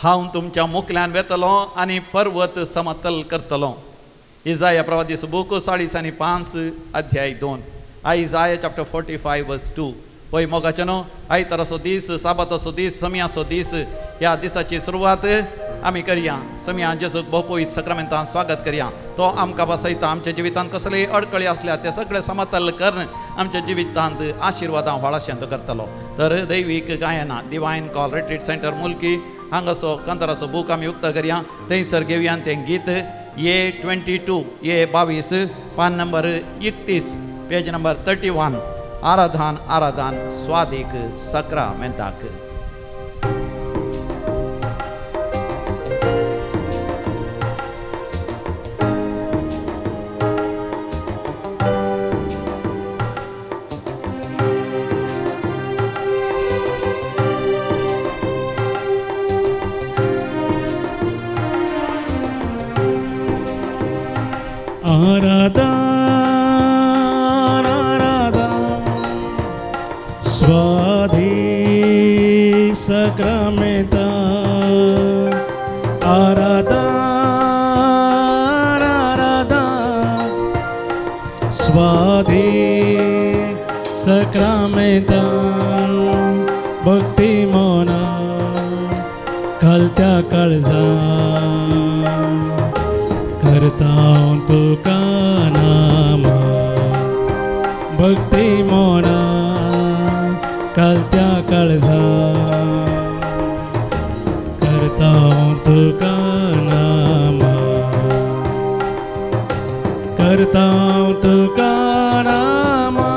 हांव तुमच्या मुखल्यान वेतलो आनी पर्वत समतल करतलो. इजाया प्रवादीचो बूक 40:5 अध्याय 2. Isaiah chapter 45 verse 2. होय मोगाचे न्हू, आयताराचो दीस, साबाताचो दीस, समियाचो दीस, ह्या दिसाची सुरवात आमी करया. समिया जेजूक भोवपळी सक्रामेंतान स्वागत करया. तो आमकां बसयता. आमच्या जिवितांत कसलेय अडकळी आसल्या ते सगळे समतल करून आमच्या जिवितांत आशिर्वादां व्हळाशेंत करतलो. तर दैवीक गायना Divine Call Retreat Centre Mulki हांगासो कंतराचो बूक आमी उक्तो करया. थंयसर घेवया तें गीत ये 22 ये 22 पान नंबर 31 पेज नंबर 31. आराधन आराधन स्वादिक सक्रामेंताक. स्वाधी सक्रामेंता आराधन आराधन स्वाधी सक्रामेंता भक्ती मोना घालत्या काळजा करता तुका नामा भक्ती मोना घालत्या काळजा करता तुका नामा करता तुका नामा.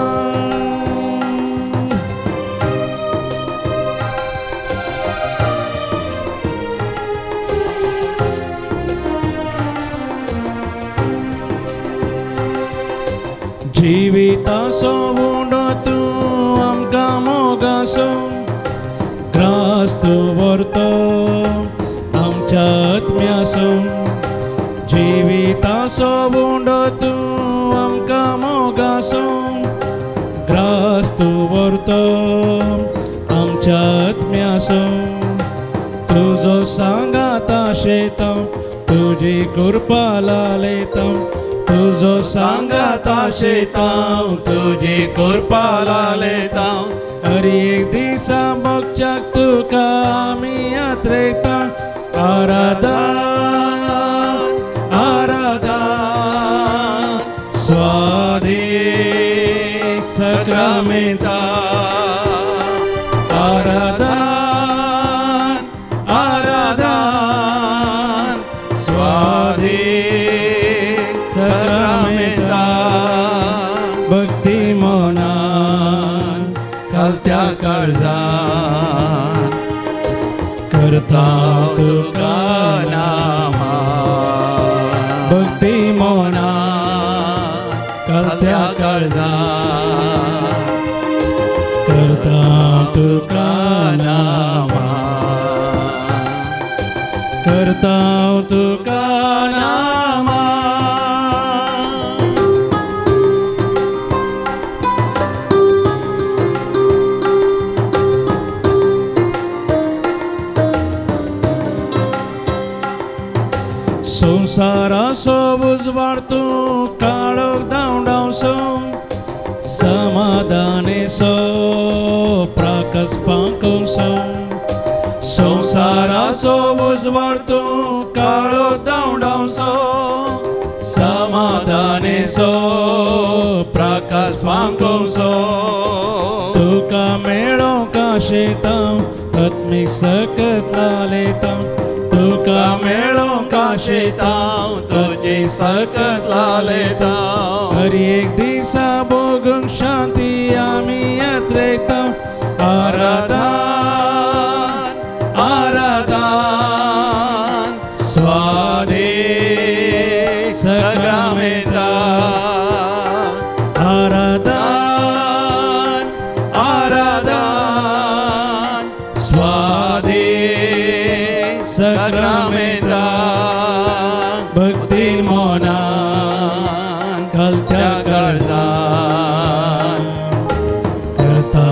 जिविताचो उंडो तूं आमकां मोगासो ग्रास तूं व्हरतो आमच्या आत्म्याचो. जिविताचो उंडो तूं आमकां मोगासो ग्रास तूं व्हरतो आमच्या आत्म्याचो. तुजो सांगात आशेता तुजी कृपा लालयता. तुजो सांगात आशेता तुजी कृपा लालयता. हर एक दिसा भक्त्याक तुका आमी यात्रेता. आराधन आराधन स्वाधी सक्रामेंता आराधन आराधन स्वाधी सक्रामेंता भक्ती मोनान घालत्या काळजान करता तुका नामा भक्ती मोनान घालत्या काळजान करता तुका नामा करता तुका नामा. संसाराचो उजवाड तूं काळोख धांवडावसो समाधानेचो प्रकाश पांकोसो. संसाराचो उजवाड तूं काळोख धांवडावसो समाधानेचो प्रकाश पांकोसो. तुका मेळोंक आशेता आत्मीक सकत लालयता. तुका मेळोंक आशेता तुजी सकत लालयता. हर एक दिसा भोगूंक शांती आमी यात्रेता. आराधन आराधन स्वाधी सक्रामेंता आराधन आराधन स्वाधी सक्रामेंता भक्ती मोनान घालत्या काळजान करता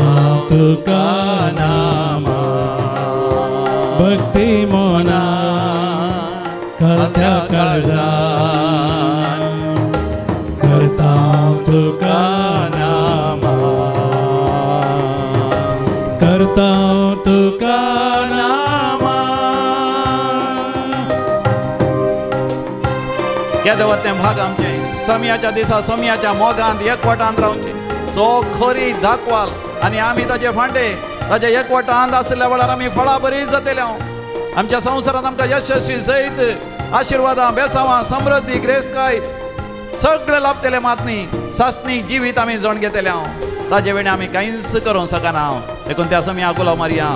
तुका नामा भक्ती मोनान घालत्या काळजान करता तुका नामा करता तुका नामा केदवर ते भाग आमचे समयाच्या दिसा समयाच्या मोगांत एकवटांत रावचे तो खरी दाखवाल आणि आम्ही ताचे फांडे ताचे एकवटांत आसल्या वेळार आमी फळां बरी जातले आमच्या संवसारांत आमकां यशस्वी जैत आशिर्वादां बेसावां समृद्धी ग्रेसकाय सगळे लाभतले मात न्ही सासणीक जिवीत आमी जण घेतले ताजे वेळी आमी कांयच करूंक शकना देखून त्या समया गुलाम मारया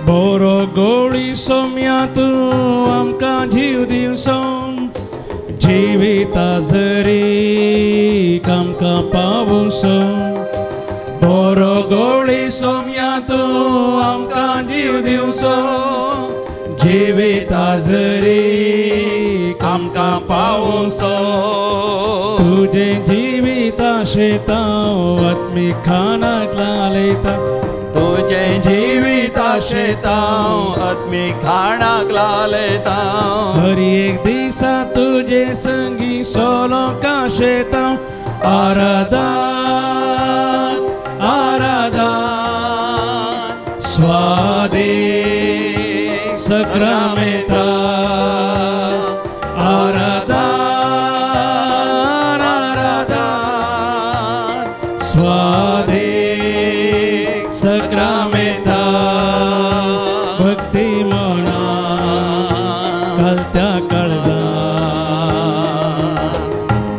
बरो गवळी सोम्या तूं आमकां जीव दिवसोन जिविता जरी आमकां पावसोन बरो गवळी सोम्या तूं आमकां जीव दिवसोन जिविता जरी आमकां पावसोन तुजे जिविता शेतां आत्मीक खाणाक लालयता तुझे जिविता शेतां आत्मीक खाणाक लालयता हरी एक दिसा तुझे संगी सोलो का शेतां आराधन आराधन स्वादे सक्रामेता आराधन आराधन स्वादे सक्रामेता भक्ती म्हणा घालत्या काळजान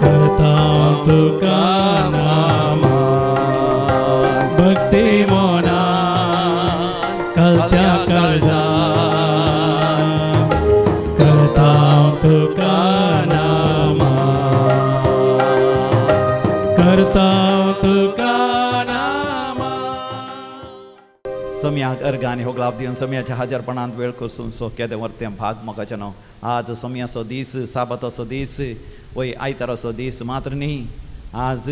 करता तुका नामा भक्ती म्हणा घालत्या काळजान करता तुका नामा करता तुका नामा समयाक अर्घ आनी होगलाप दिवन समयाच्या हाजरपणांत वेळ करसून सो केदें वर्तें भाग मोगाचें न्हू आज समयाचो दीस साबताचो दीस वय आयताराचो दीस मात्र न्ही आज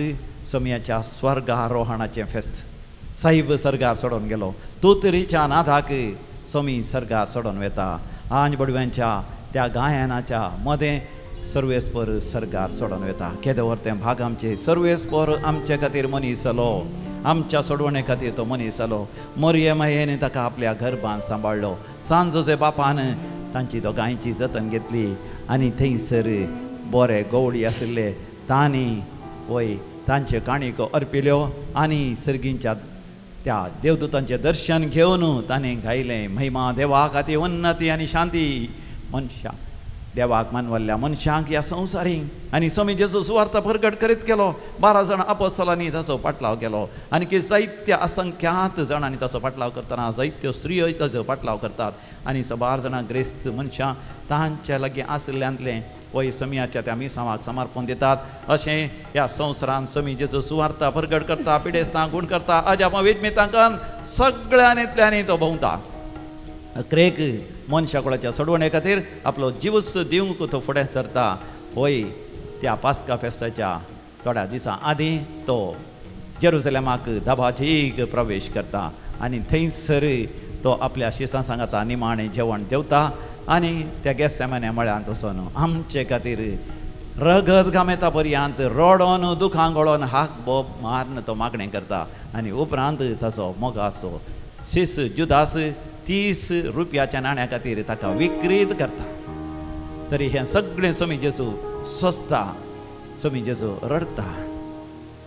समयाच्या स्वर्गारोहणाचें फेस्त साहिब सर्गार सोडून गेलो तोतरीच्या नादाक समी सर्गार सोडून वेता आंज बडव्यांच्या त्या गायनाच्या मदें सर्वेस्पर सर्गार सोडून वेता केदें वर्तें भाग आमचे सर्वेस्पर आमचे खातीर मनीस जालो आमच्या सोडवणे खातीर तो मनीस जालो मरिये मायेन ताका आपल्या गर्भांत सांबाळलो सांजोचे बापान तांची दोगांयची जतन घेतली आनी थंयसर बरे गवळी आशिल्ले तांणी वय तांचे काणयो अर्पिल्यो आनी सर्गींच्या त्या देवदूतांचें दर्शन घेवन ताणें गायलें महिमा देवा खातीर उन्नती आनी शांती मनशा देवाक मानवल्ल्या मनशांक ह्या संवसारीक आनी समी जेजू सुवार्थ प्रगट करीत केलो 12 जाण आपोस्तलांनी ताचो पाटलाव केलो आनी की जायत्या असंख्यात जाणांनी ताचो पाटलाव करतना जायत्यो स्त्रियो ताचो पाटलाव करतात आनी 12 जाणां ग्रेस्त मनशां तांच्या लागीं आशिल्ल्यांतलें वय समयाच्या त्या मिसावाक समर्पण दितात अशें ह्या संवसारांत समी जेजू सुवार्थ प्रगट करता पिडेस्तां गुण करता अजाप वेजमितांकन सगळ्यांनींतल्यानी तो भोंवता अखेरेक मनशाकुळाच्या सोडवणे खातीर आपलो जिवस दिवंक तो फुडें सरता वय त्या पास्का फेस्ताच्या थोड्या दिसां आदीं तो जेरुसलेमाक दाबाजीक प्रवेश करता आनी थंयसर तो आपल्या शिसां सांगाता निमाणें जेवण जेवता आनी त्या गेत्सेमाने मळ्यांत वचून आमचे खातीर रगत घामेता पर्यंत रडोन दुखां गळोन हाक बोब मारन तो मागणें करता आनी उपरांत ताचो मोगाचो शिस जुदास 30 रुपयाच्या नाण्या खातीर ताका विक्रीत करता तरी हें सगळें समी जेजू सोंसता समी जेजू रडता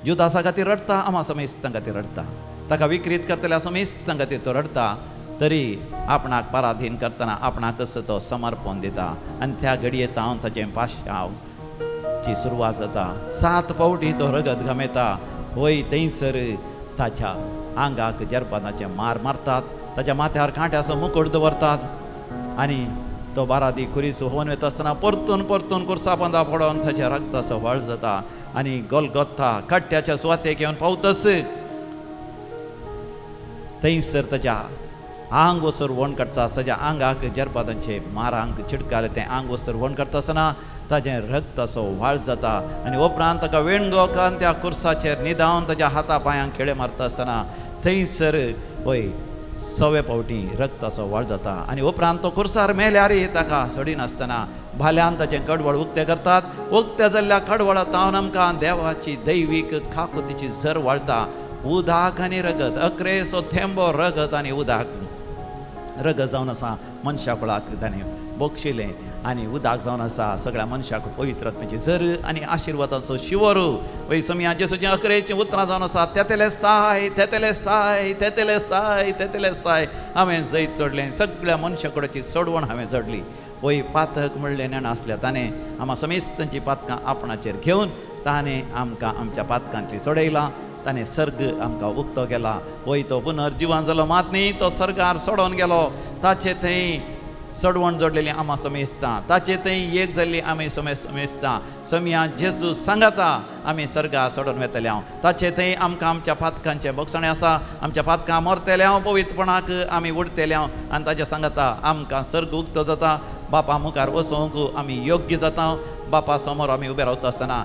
जुदासा खातीर रडता आमा समेस्तां खातीर रडता ताका विक्रीत करतल्या समेस्तां खातीर तो रडता तरी आपणाक पराधीन करतना आपणाकच तो समर्पण दिता आनी त्या घडयेंत हांव ताचें पाश्यावची सुरवात जाता 7 फावटी तो रगत घामेता वय थंयसर ताच्या आंगाक जरपानाचे मार मारतात ताच्या माथ्यार कांट्याचो मुकुट दवरतात आनी तो 12 दी खुरीस होवन वता आसतना परतून परतून कुर्सा पंदा पडोवन ताच्या रक्ताचो व्हळ जाता आनी गोलगोथा कट्ट्याच्या सुवातेक येवन पावतस थंयसर ताच्या आंग वसर वण काडटा ताच्या आंगाक जरपादांचे मारांक चिडकाले तें आंग वसर वण काडटा आसतना ताचें रक्ताचो व्हाळ जाता आनी उपरांत ताका वेणगोकान त्या कुर्साचेर न्हिदावन ताच्या हाता पांयांक खिळे मारता आसतना थंयसर वय सवे पावटी रक्त असो वळ जाता आनी उपरांत तो खुर्सार मेल्यारय ताका सोडिनासतना भाल्यान ताचें कडवळ उक्तें करतात उक्तें जाल्ल्या कडवळा तावन आमकां देवाची दैवीक खाकुतीची झर वळटा उदक आनी रगत अकरेसो थेंबो रगत आनी उदक रगत जावन आसा मनशा कुळाक ताणें बोगशिलें आनी उदक जावन आसा सगळ्या मनशाक पवित्र आत्म्याची झर आनी आशिर्वादाचो शिवर वय समया जेसूचें अकरेचीं उतरां जावन आसा तेतेलेस्ताय तेतेलेस्ताय तेतेलेस्ताय तेतेलेस्ताय हांवें जैत चडलें सगळ्या मनशा कडेची सोडवण हांवें झडली वय पातक म्हणलें नेण आसल्या ताणें आम्हा समेस्तांची पातकां आपणाचेर घेवन ताणें आमकां आमच्या पातकांतली सोडयलां ताणें सर्ग आमकां उक्तो केला वय तो पुनर्जिवन जालो मात न्ही तो सर्गार सोडोन गेलो ताचे थंय सडवण जोडलेली आम्हा समेस्ता ताचे थंय एक जाल्ली आमी समेस्ता समया जेजू सांगाता आमी सर्गा सोडून वेतले हांव ताचे थंय आमकां आमच्या पातकांचें बक्षणें आसा आमच्या पातकां मरतले हांव पवित्रपणाक आमी उरतले हांव आनी ताचे सांगाता आमकां सर्ग उक्तो जाता बापा मुखार वचोंक आमी योग्य जाता बापा समोर आमी उबे रावता आसतना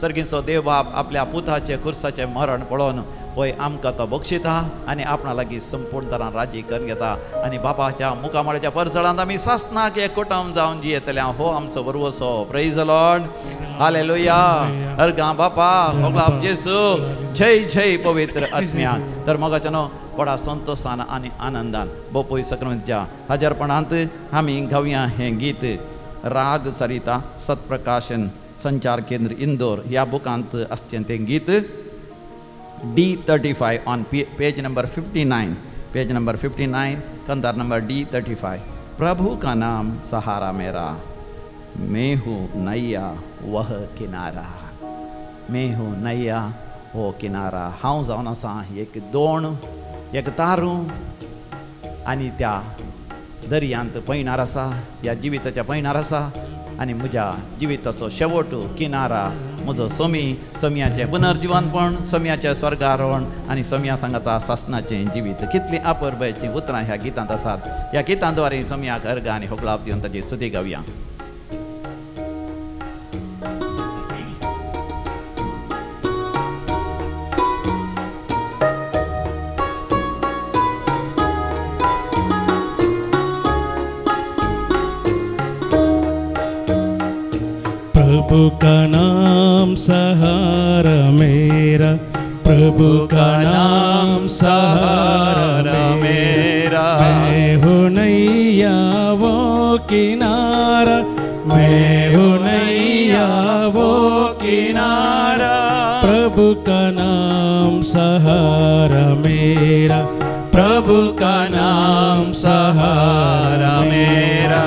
सर्गीचो देव बाप आपल्या पुताचे खुर्साचें मरण पळोवन वय आमकां तो बक्षिता आनी आपणा लागीं संपूर्ण तरान राजी करून घेता आनी बापाच्या मुखामळाच्या परसळांत आमी सासनाक एक कुटुंब जावन जियेतले हो आमचो वरवसो प्रेज द लॉर्ड हालेलुया अर्गा बापा होगलाप जेसू जय जय पवित्र आत्म्या तर मोगाच्या न्हू बडा संतोषान आनी आनंदान बोपोय सक्रांतीच्या हजरपणांत आमी गावया हें गीत राग सरिता सत्प्रकाशन संचार केंद्र इंदोर ह्या बुकांत आसचें तें गीत D35 on page number 59 कंदार नंबर D35 प्रभु का नाम सहारा मेरा मैं हूँ नैया वह किनारा मैं हूँ नैया वो किनारा हांव जावन आसा एक दोण एक तारू आनी त्या दर्यांत पैणार आसा ह्या जिविताच्या पैणार आसा आनी म्हज्या जिविताचो शेवट किनारा म्हजो समयाचें पुनर्जिवनपण समयाचें स्वर्गारोहण आनी समया सांगता सासनाचें जिवीत कितलीं अपुरबायेचीं उतरां ह्या गितांत आसात ह्या गितां द्वारे समयाक अर्ग आनी होगलाप दिवन ताची स्तुती गावया प्रभु का नाम सहारा मेरा प्रभु का नाम सहारा मेरा मैं हूँ नैया वो किनारा मैं हूँ नैया वो किनारा प्रभु का नाम सहारा मेरा प्रभु का नाम सहारा मेरा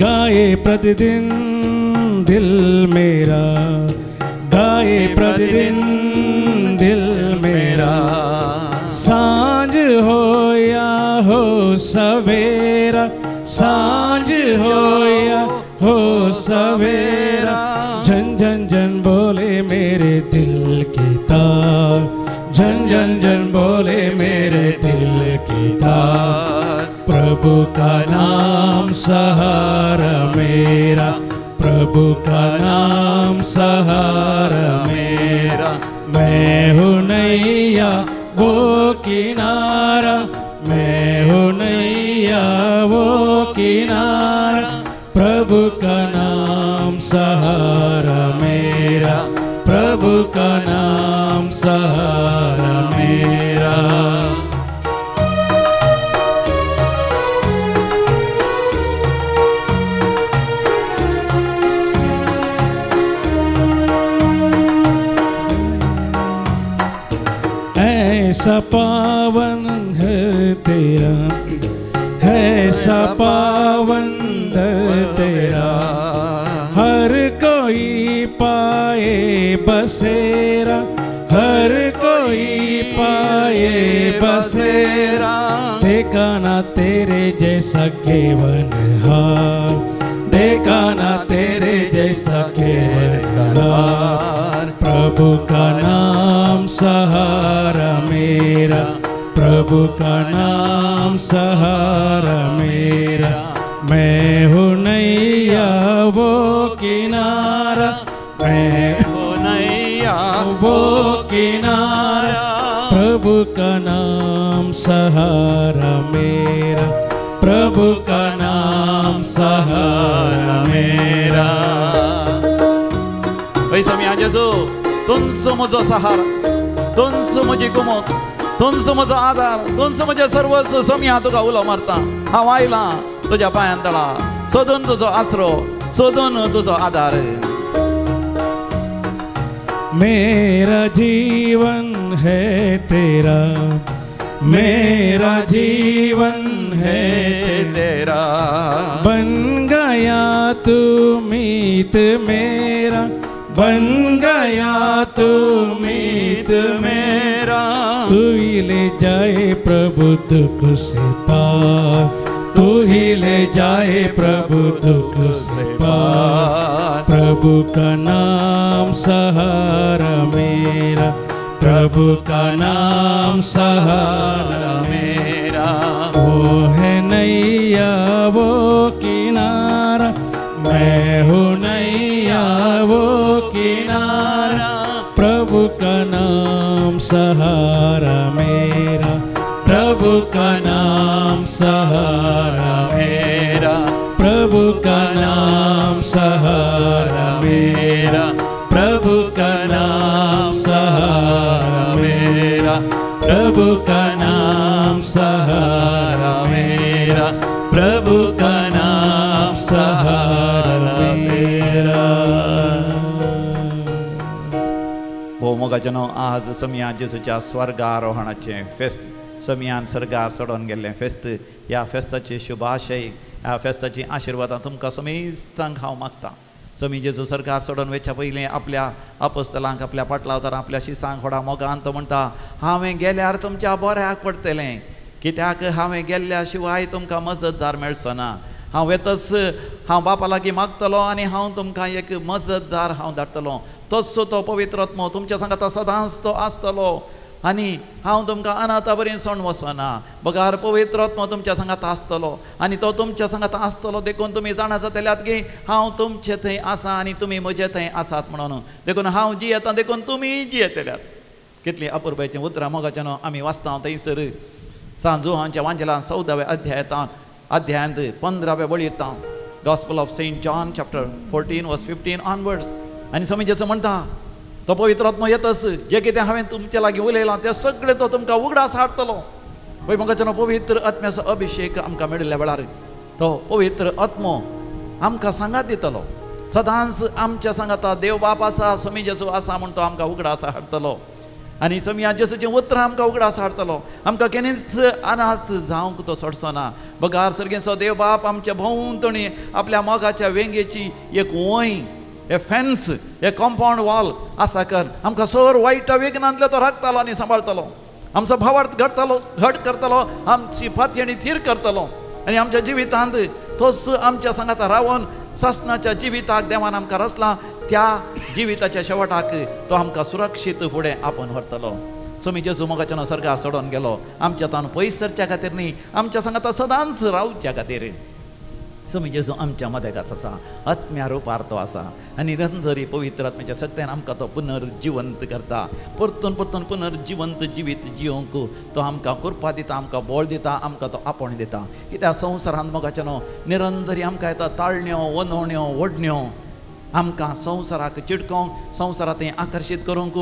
गाए प्रतिदिन दिल मेरा गाए प्रतिदिन दिल मेरा सांझ हो या हो सवेरा सांझ हो या हो सवेरा झन झन झन बोले मेरे दिल की तार झन झन झन बोले मेरे दिल की तार प्रभु का नाम सहारा मेरा प्रभु का नाम सहारा मेरा मैं हूँ नैया वो किनारा मैं हूँ नैया वो किनारा प्रभु का नाम सहारा मेरा प्रभु का नाम सहारा मेरा ऐसा पावन है तेरा ऐसा पावन दर तेरा हर कोई पाए बसेरा हर कोई पाए बसेरा देखा ना तेरे जैसा केवनहार देखा ना तेरे जैसा केवनहार प्रभु का नाम सहारा मेरा प्रभु का नाम सहारा मेरा, मैं हूँ नैया वो किनारा, मैं हूँ नैया वो किनारा, प्रभु का नाम सहारा मेरा, प्रभु का नाम सहारा मेरा. पैसा मी जेजू तुमचं म्हजो सहारा, तुमचं म्हजी कुमक, तुमचं म्हजो आधार, तुमचं म्हजें सर्वस्व. स्वामी हांव तुका उलो मारता. हांव आयलां तुज्या पांयां तळा, सोदून तुजो आसरो, सोदून तुजो आधार. मेरा जीवन है तेरा, मेरा जीवन है तेरा, बन गया तू मीत मेरा, बन गया तू मीत मेरा. तू ही ले जाए प्रभु दुख से पार, तू ही ले जाए प्रभु दुख से पार. प्रभु का नाम सहारा मेरा, प्रभु का नाम सहारा मेरा. वो है नैया वो किनारा, मैं हूँ नैया वो किनारा. प्रभु का नाम सहारा मेरा, प्रभु का नाम सहारा मेरा, प्रभु का नाम सहारा मेरा, प्रभु का नाम सहारा मेरा, प्रभु का नाम सहारा मेरा, प्रभु का नाम सहारा मेरा. हो मोगाचनो आज समिया जेजूच्या स्वर्गारोहणाचे फेस्त, समियान सर्गार सोडून गेल्ले फेस्त. ह्या फेस्ताची शुभाशय, ह्या फेस्ताची आशिर्वादां तुमकां समेस्तांक हांव मागता. समी जेजू सरकार सोडून वेच्या पयलीं आपल्या अपोस्तलांक, आपल्या पाटलावतार, आपल्या शिसांक व्हडा मोगान तो म्हणटा, हांवें गेल्यार तुमच्या बऱ्याक पडटलें, कित्याक हांवें गेल्ल्या शिवाय तुमकां मजतदार मेळचो ना. हांव येतच हांव बापा लागीं मागतलो आनी हांव तुमकां एक मजतदार हांव धाडटलो. तसो तो पवित्र आत्मो तुमच्या सांगाता सदांच तो आसतलो आनी हांव तुमकां अनाथा बरी सोडून वचना. बगार पवित्र आत्मो तुमच्या सांगाता आसतलो आनी तो तुमच्या सांगाता आसतलो देखून तुमी जाणा जातल्यात की हांव तुमचे थंय आसा आनी तुमी म्हजे थंय आसात म्हणून. देखून हांव जियेता देखून तुमी जियेतल्यात. कितली अपुरबायचीं उतरां मोगाच्यान आमी वाचता थंयसर सांजू हांच्या वांजेलान 14व्या अध्यायांत 15व्या बळयेंत Gospel of Saint John chapter 14 verse 15 onwards. आनी स्वामी जेजू म्हणटा तो पवित्र आत्मो येतस, जे कितें हांवें तुमचे लागीं उलयलां तें सगळें तो तुमकां उगडास हाडटलो. पळय मोगाच्यान पवित्र आत्म्याचो अभिशेक आमकां मेळिल्ल्या वेळार तो पवित्र आत्मो आमकां सांगात दितलो. सदांच आमच्या सांगाता देव बाप आसा, स्वामी जेजू आसा म्हूण तो आमकां उगडास हाडटलो. आनी समिया जेजूचें उतरां आमकां उगडास हाडटलो. आमकां केन्नाच अनाथ जावंक तो सोडचो ना. बगार सर्गेचो देव बाप आमच्या भोंवतणी आपल्या मोगाच्या वेंगेची एक वंय, ए फेन्स, ए कॉम्पाउंड वॉल आसा कर. आमकां सर वायटा वेगनांतले तो राखतालो आनी सांबाळटलो. आमचो भावार्थ घट करतलो, आमची फातयेणी थीर करतलो आनी आमच्या जिवितांत तोच आमच्या सांगाता रावून सासणाच्या जिविताक देवान आमकां रचला. त्या जिविताच्या शेवटाक तो आमकां सुरक्षीत फुडें आपोवन व्हरतलो. स्वामी जेजू मोगाच्यान सर्गार सोडून गेलो आमच्या तान पयस सरच्या खातीर न्ही, आमच्या सांगाता सदांच रावच्या खातीर. स्वामी जेजू आमच्या मदेगाच आसा, आत्म्या रुपार तो आसा आनी निरंतरी पवित्र आत्म्याच्या सत्यान आमकां तो पुनर्जिवंत करता. परतून परतून पुनर्जिवंत जिवीत जियोंक तो आमकां कृपा दिता, आमकां बळ दिता, आमकां तो आपोण दिता. कित्याक संवसारांत मोगाच्यान निरंतरी आमकां येता ताळण्यो, वनवण्यो, ओडण्यो. आमकां संवसाराक चिडकोवंक, संवसारांत आकर्शीत करूंक,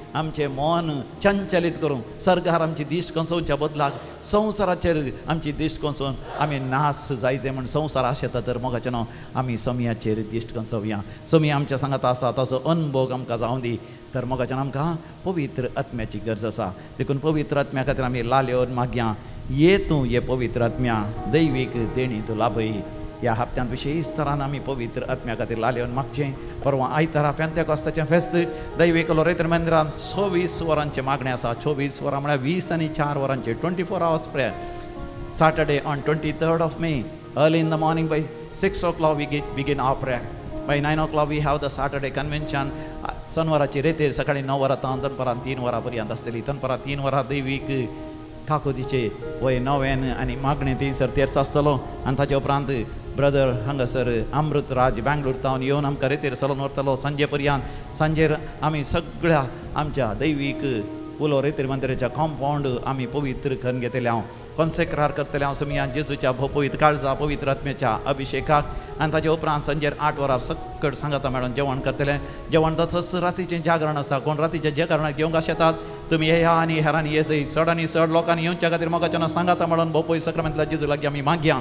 आमचें मन चंचलीत करूंक, सर्गार आमची दिश्ट कसोवच्या बदलाक संवसाराचेर आमची दिश्ट कसोवन आमी नास जायचे म्हण संवसार आशेता तर मोगाच्यान आमी समियाचेर दिश्ट कसोवया. समी आमच्या सांगात आसा ताचो अनुभव आमकां जावं दी. तर मोगाच्यान आमकां पवित्र आत्म्याची गरज आसा. देखून पवित्र आत्म्या खातीर आमी लाल्योन मागया, ये तूं ये पवित्र आत्म्या, दैवीक देणी तूं लाभय. ह्या हप्त्यांत विशेश तरान आमी पवित्र आत्म्या खातीर लाल्योन मागचें. परवा आयतारा पेंतेकोस्ताचें फेस्त दैवीक लोरेतर मंदिरांत 26 वरांचें मागणें आसा. 26 वरां म्हळ्यार 20 आनी 4 वरांचें 24 hours prayer. Saturday on 23rd of May, early in the morning by 6 o'clock we begin our prayer. By 9 o'clock we have the Saturday convention. शनिवाराची रेते सकाळी 9 वरां दनपरां 3 वरां पर्यंत आसतली. दनपरां 3 वरां दैवीक काकुतीचे वय नव्यान आनी मागणें थंयसर तेर्स आसतलो. आनी ताचे उपरांत ब्रदर हांगासर अमृतराज बँगलोर तावन येवन आमकां रेतेर चलोवन व्हरतलो सांजे पर्यंत. सांजेर आमी सगळ्या आमच्या दैवीक उलो रेतेर मंदिराच्या कॉम्पाउंड आमी पवित्र करून घेतले. हांव कॉन्सेक्रार करतले हांव समियान जेजूच्या पवित्र काळजा पवित्र आत्म्याच्या अभिशेकाक. आनी ताचे उपरांत सांजेर 8 वरां सकट सांगाता मेळोन जेवण करतले. जेवण तसोच रातीचें जागरण आसा. कोण रातीच्या जागरणाक येवंक आशेतात तुमी येया आनी हेरांनी येजय. चड आनी चड लोकांनी येवच्या खातीर मोगाचें सांगाता मेळोन भोवपय सक्रामेंतल्या जेजू लागीं आमी मागया.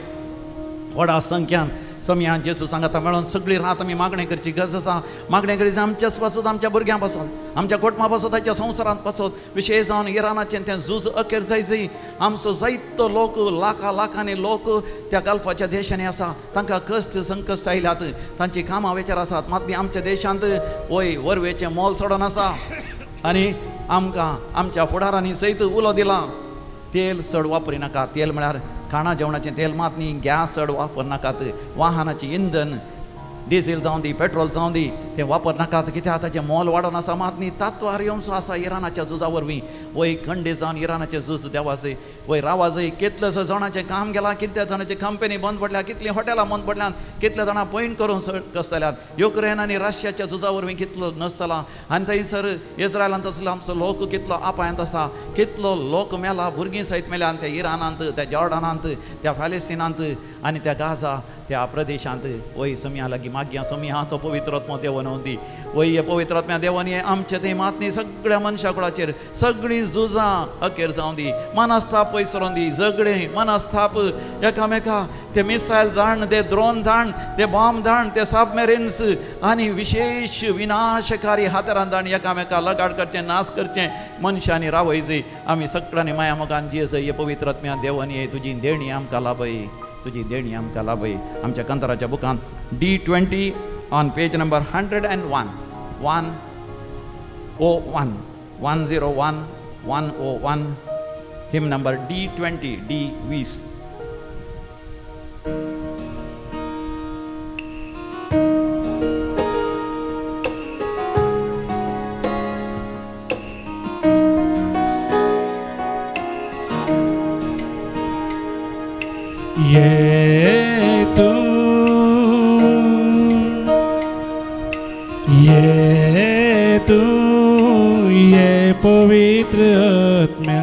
व्हडा संख्यान समियान जेजू सांगाता मेळोन सगळी रात आमी मागणें करची गरज आसा. मागणें करीत आमच्या पासून आमच्या भुरग्यां पासून आमच्या कुटुंबा पासून ताच्या संवसारांत पासून विशेश जावन इराणाचें तें झूज अखेर जायचें. आमचो जायतो लोक लाखांनी लोक त्या गल्फाच्या देशांनी आसा. तांकां कश्ट संकश्ट आयल्यात. तांची कामां वेचार आसात. मात आमच्या देशांत वय वरवेचें मोल सोडून आसा. आनी आमकां आमच्या फुडारांनी सयत उलो दिला तेल चड वापरिनाका. तेल म्हळ्यार खाणा जेवणाचें तेल मात न्ही. गॅस चड वापरनाकात. वाहनाचें इंधन डिझेल जावं दी पेट्रोल जावं दी तें वापरनाकात. कित्याक ताचें मोल वाडोवन आसा. मात न्ही तात्वार येवचो आसा इराणाच्या झुजा वरवीं. वय खंडे जावन इराणाचें झूज देवा जाय. वय रावा जाय. कितलेशे जाणांचें काम गेलां. कितल्या जाणांची कंपनी बंद पडल्या. कितलीं हॉटेलां बंद पडल्यात. कितल्या जाणां पयण करून कस जाल्यात. युक्रेन आनी रशियाच्या झुजा वरवीं कितलो नस जाला. आनी थंयसर इस्रायलांत असलो आमचो लोक कितलो आपायांत आसा. कितलो लोक मेला. भुरगीं सयत मेल्यात त्या इराणांत त्या जॉर्डानांत त्या फॅलेस्तिनांत आनी त्या गाझा त्या प्रदेशांत. वय समिया लागीं मागया समिया तो पवित्र आत्मा देवन दी. वय हे पवित्र आत्म्या देवन हे आमचे थंय मातनी सगळ्या मनशा कुळाचेर सगळीं झुजां अखेर जावं दी. मनस्ताप पयसरून दी. झगडें मनस्ताप एकामेका ते मिसायल धाड ते ड्रोन धाड ते बॉम्ब धाड ते सबमेरिन्स आनी विशेष विनाशकारी हातरां धाड एकामेका लगाड करचें नाश करचें मनशांनी रावयचें. आमी सगळ्यांनी माया मोगान जियेचय. हे पवित्र आत्म्या देवन हे तुजी देणी आमकां लाभय. तुजी देणी आमकां लाभय. आमच्या कंतराच्या बुकांत D20 on page number 101 101 101 101 him number D20 D20. ये तू ये पवित्र आत्म्या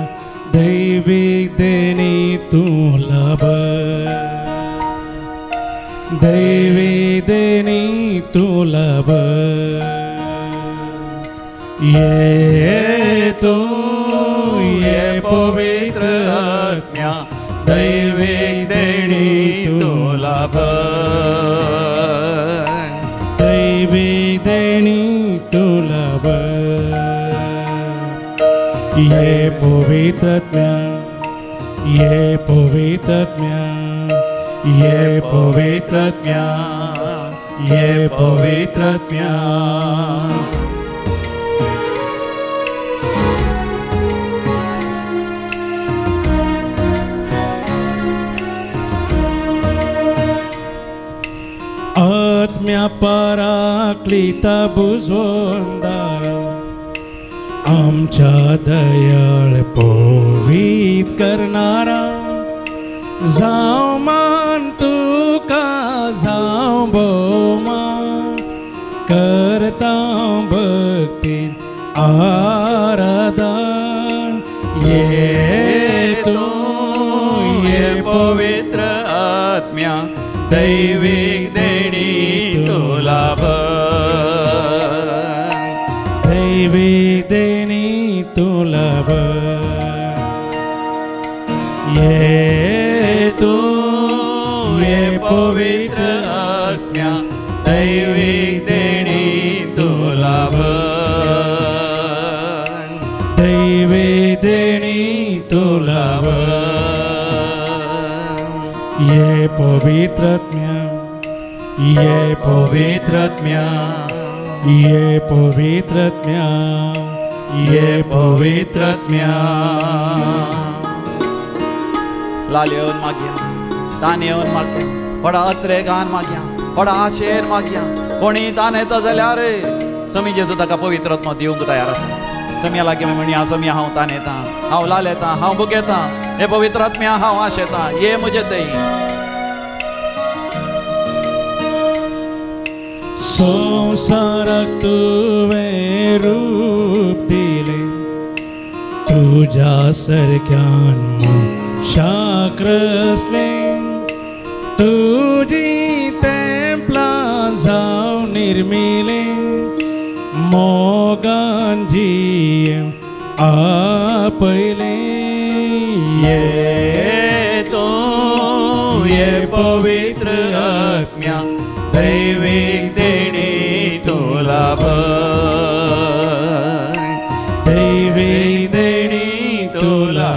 दैविक देणी तुला बर. दैविक देणी तुला बर. ये तू ये पवित्र आत्म्या दैविक देणी तुला बर. दैविक देणी तुला बर. ये पवित्र आत्म्या ये पवित्र आत्म्या ये पवित्र आत्म्या ये पवित्र आत्म्या. आत्म्या पराक्लिता बुजवणारा आमच्या दयाळ पवित्र करणारा. जाव मान तुका जाव भोवमान करता भक्ती आराधन. ये तू ये पवित्र आत्म्या दैविक देणी तुला बर. दैविक देणी तुला बर. ये तू ये पवित्र आत्म्या दैविक देणी तुला बर. दैविक देणी तुला बर. ये पवित्र आत्म्या ये पवित्र आत्म्या ये पवित्र आत्म्या ये पवित्र आत्म्या. लाल येवन मागया. दान येवन मागया. व्हडा अत्रे गान मागया. व्हडा आशेर मागया. कोणी दान येता जाल्यार समी जेजू ताका पवित्र आत्मा दिवंक तयार आसा. समिया लागीं म्हणया समिया हांव तान येता, हांव लाल येता, हांव बूक येता. हे पवित्र आत्म्या हांव आश येता, ये म्हजे थंय. संसाराक तुवें रूप दिले, तुझ्या सारक्यान मनशाक रचले. तुझी तेंपलां जावन निर्मिले, मोगान जीव आपयले. ये तू ये पवित्र आत्म्या दैविक देणी तुला दैविक देणी तुला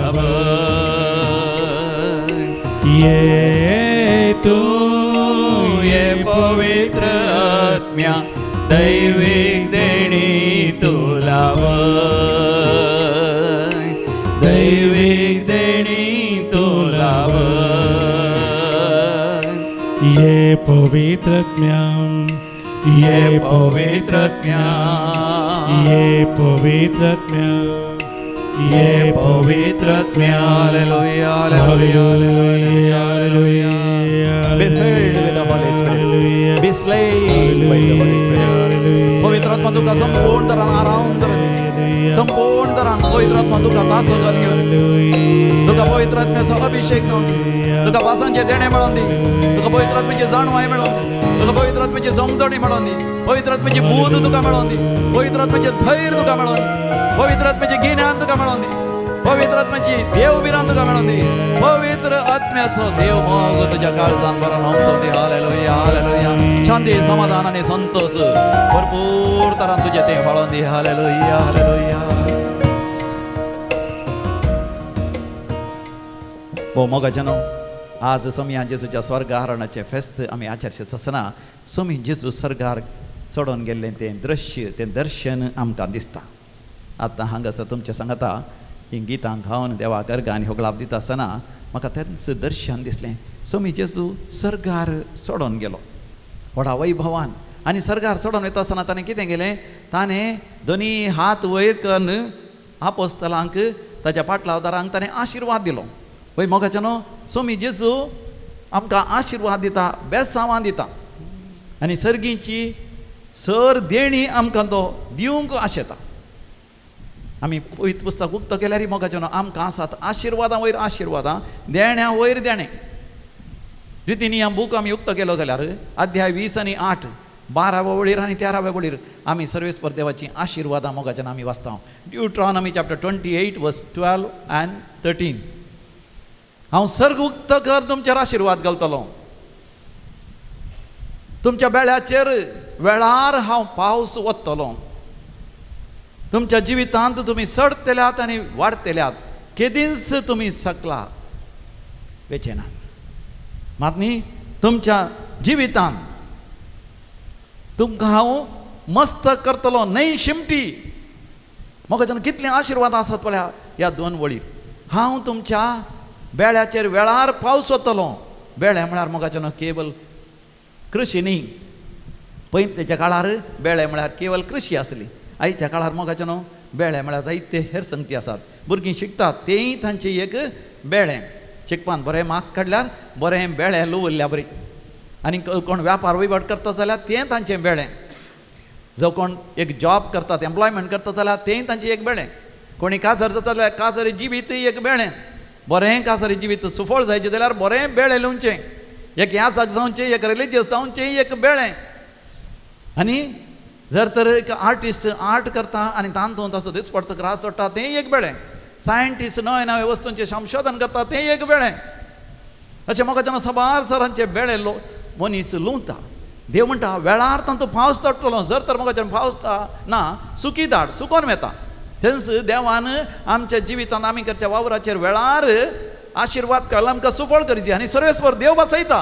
ये तू ये पवित्र आत्म्या दैविक देणी तुला दैविक देणी तुला ये पवित्र आत्म्या, ये पवित्र आत्म्या, ये पवित्र आत्म्या, ये पवित्र आत्म्या. Hallelujah hallelujah hallelujah. Be filled with the Holy Spirit. Be slain by the Holy Spirit. पवित्र आत्मा तुका संपूर्ण तरान आराम करता. संपूर्ण तरान पवित्र आत्मा तुका तासो घालून, तुका पवित्र आत्म्याचो अभिषेक जावन, तुका वासांचे देणे मेळोवन दी, तुका पवित्र आत्म्याची जाणवाय मेळोवन दी, तुका पवित्र आत्म्याची समजणी मेळोवन दी, पवित्र आत्म्याची बोध तुका मेळोवन दी, पवित्र आत्म्याचे धैर्य तुका मेळोवन दी, पवित्र आत्म्याचे गिन्यान तुका मेळोवन दी, पवित्र आत्म्याची देवबिरां तुका मेळोवन दी. पवित्र आत्म्याचो देव मोग तुज्या काळजान बरो न्हावचो दी. Hallelujah hallelujah. शांती समाधान आनी संतोष भरपूर तरान तुजे ते फाळोवन दी. Hallelujah hallelujah. हो मोगाच्यानो, आज समिया जेजूच्या स्वर्गारोहणाचे फेस्त आमी आचरशीत आसतना समी जेजू सर्गार चडोन गेल्लें तें दृश्य, तें दर्शन आमकां दिसता. आतां हांगासर तुमच्या सांगता ही गितां गावन देवा गर्गांनी होगलाप दिता आसतना म्हाका तेंच दर्शन दिसलें. समी जेजू सर्गार सोडून गेलो व्हडा वैभवान, आनी सर्गार सोडून वयता आसतना ताणें कितें केलें, ताणें दोनी हात वयर करून आपोस्तलांक ताच्या पाटलावदारांक ताणें आशिर्वाद दिलो. वय मोगाच्यानो, समी जेजू आमकां आशिर्वाद दिता, बेसांवां दिता, आनी सर्गीची सर देणी आमकां तो दिवंक आशेता. आमी पयत पुस्तक उक्त केल्यार मोगाच्यानो आमकां आसात आशिर्वादां वयर आशिर्वादां, देण्या वयर देणे. द्वितीनियम बूक आमी उक्त केलो जाल्यार अध्याय 20 आनी 8, 12व्या वळीर आनी 13व्या वळीर आमी सर्वेस्पर देवाची आशिर्वादां मोगाच्यान आमी वाचता. ड्युट्रॉनॉमी चॅप्टर 28 वर्स 12 and 13. हांव सर्ग उक्त कर तुमचेर आशिर्वाद घालतलो, तुमच्या बेळ्याचेर वेळार हांव पावस वतलो. तुमच्या जिवितांत तुमी सडतल्यात आनी वाडतल्यात, केदींच तुमी सकला वेचेनात. मात न्ही, तुमच्या जिवितांत तुमकां हांव मस्त करतलो, न्हय शिमटी. मोगाच्यान कितले आशिर्वाद आसात पळया ह्या 2 वळीर. हांव तुमच्या बेळ्याचेर वेळार पावस वतलो. बेळे म्हळ्यार मोगाच्यान केवल कृशी न्ही. पयलींच्या काळार बेळे म्हळ्यार केवल कृशी आसली. आयच्या काळार मोगाच्यान बेळे म्हळ्यार जायते हेर संगती आसात. भुरगीं शिकतात तेंय तांचें एक बेळें. शिकपान बरें मार्क्स काडल्यार बरें बेळें लवरल्या बरें. आनी कोण व्यापार वैभट करता जाल्यार तें तांचें बेळें. जो कोण एक जॉब करतात, एम्प्लॉयमेंट करता जाल्यार तेंय तांचें एक बेळें. कोणी काजार जाता जाल्यार काजारी जिवीत एक बेळें. बरें काजारी जिवीत सुफळ जायचें जाल्यार बरें बेळें लुंवचें. एक यासाक जावचें, एक रिलिजियस जावचें, एक बेळें. आनी जर तर एक आर्टिस्ट आर्ट करता आनी तातूंत ताचो दिसपडतो ग्रास सोडटा तें एक बेळें. सायंटिस्ट नवे नवे वस्तूंचें संशोधन करता तें एक बेळें. अशें म्हाका सबार सरांचे बेळे मनीस लुंवता. देव म्हणटा वेळार तांचो पावस तडटलो. जर तर म्हाका पावस ना, सुकी दाड सुकोन वता. थंयच देवान आमच्या जिवितांत आमी करच्या वावराचेर वेळार आशिर्वाद घालून आमकां सुफळ करची आनी सर्वेस्पर देव बसयता.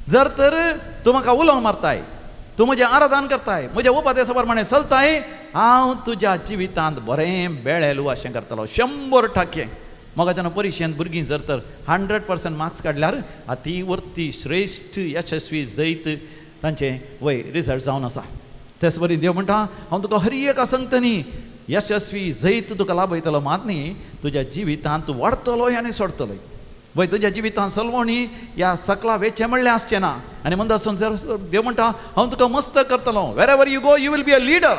जर तर तूं म्हाका उलो मारताय, तूं म्हजें आराधन करताय, म्हज्या उपादेशा प्रमाणे चलताय, हांव तुज्या जिवितांत बरें बेळेलू अशें करतलो 100%. मोगाच्यान परिक्षेंत भुरगीं जर तर 100% मार्क्स काडल्यार ती वर्ती श्रेश्ठ यशस्वी जैत तांचें वय रिजल्ट जावन आसा. तेच बरी देव म्हणटा हांव तुका हर एका संगतनी यशस्वी जैत तुका लाभयतलो मात न्ही तुज्या जिवितांत तूं वाडतलोय आनी सोडतलोय. वय तुज्या जिवितांत सलवणी ह्या सकला वेचें म्हणलें आसचें ना. आनी म्हणटा देव म्हणटा हांव तुका मस्त करतलो. Wherever you go you will be a leader,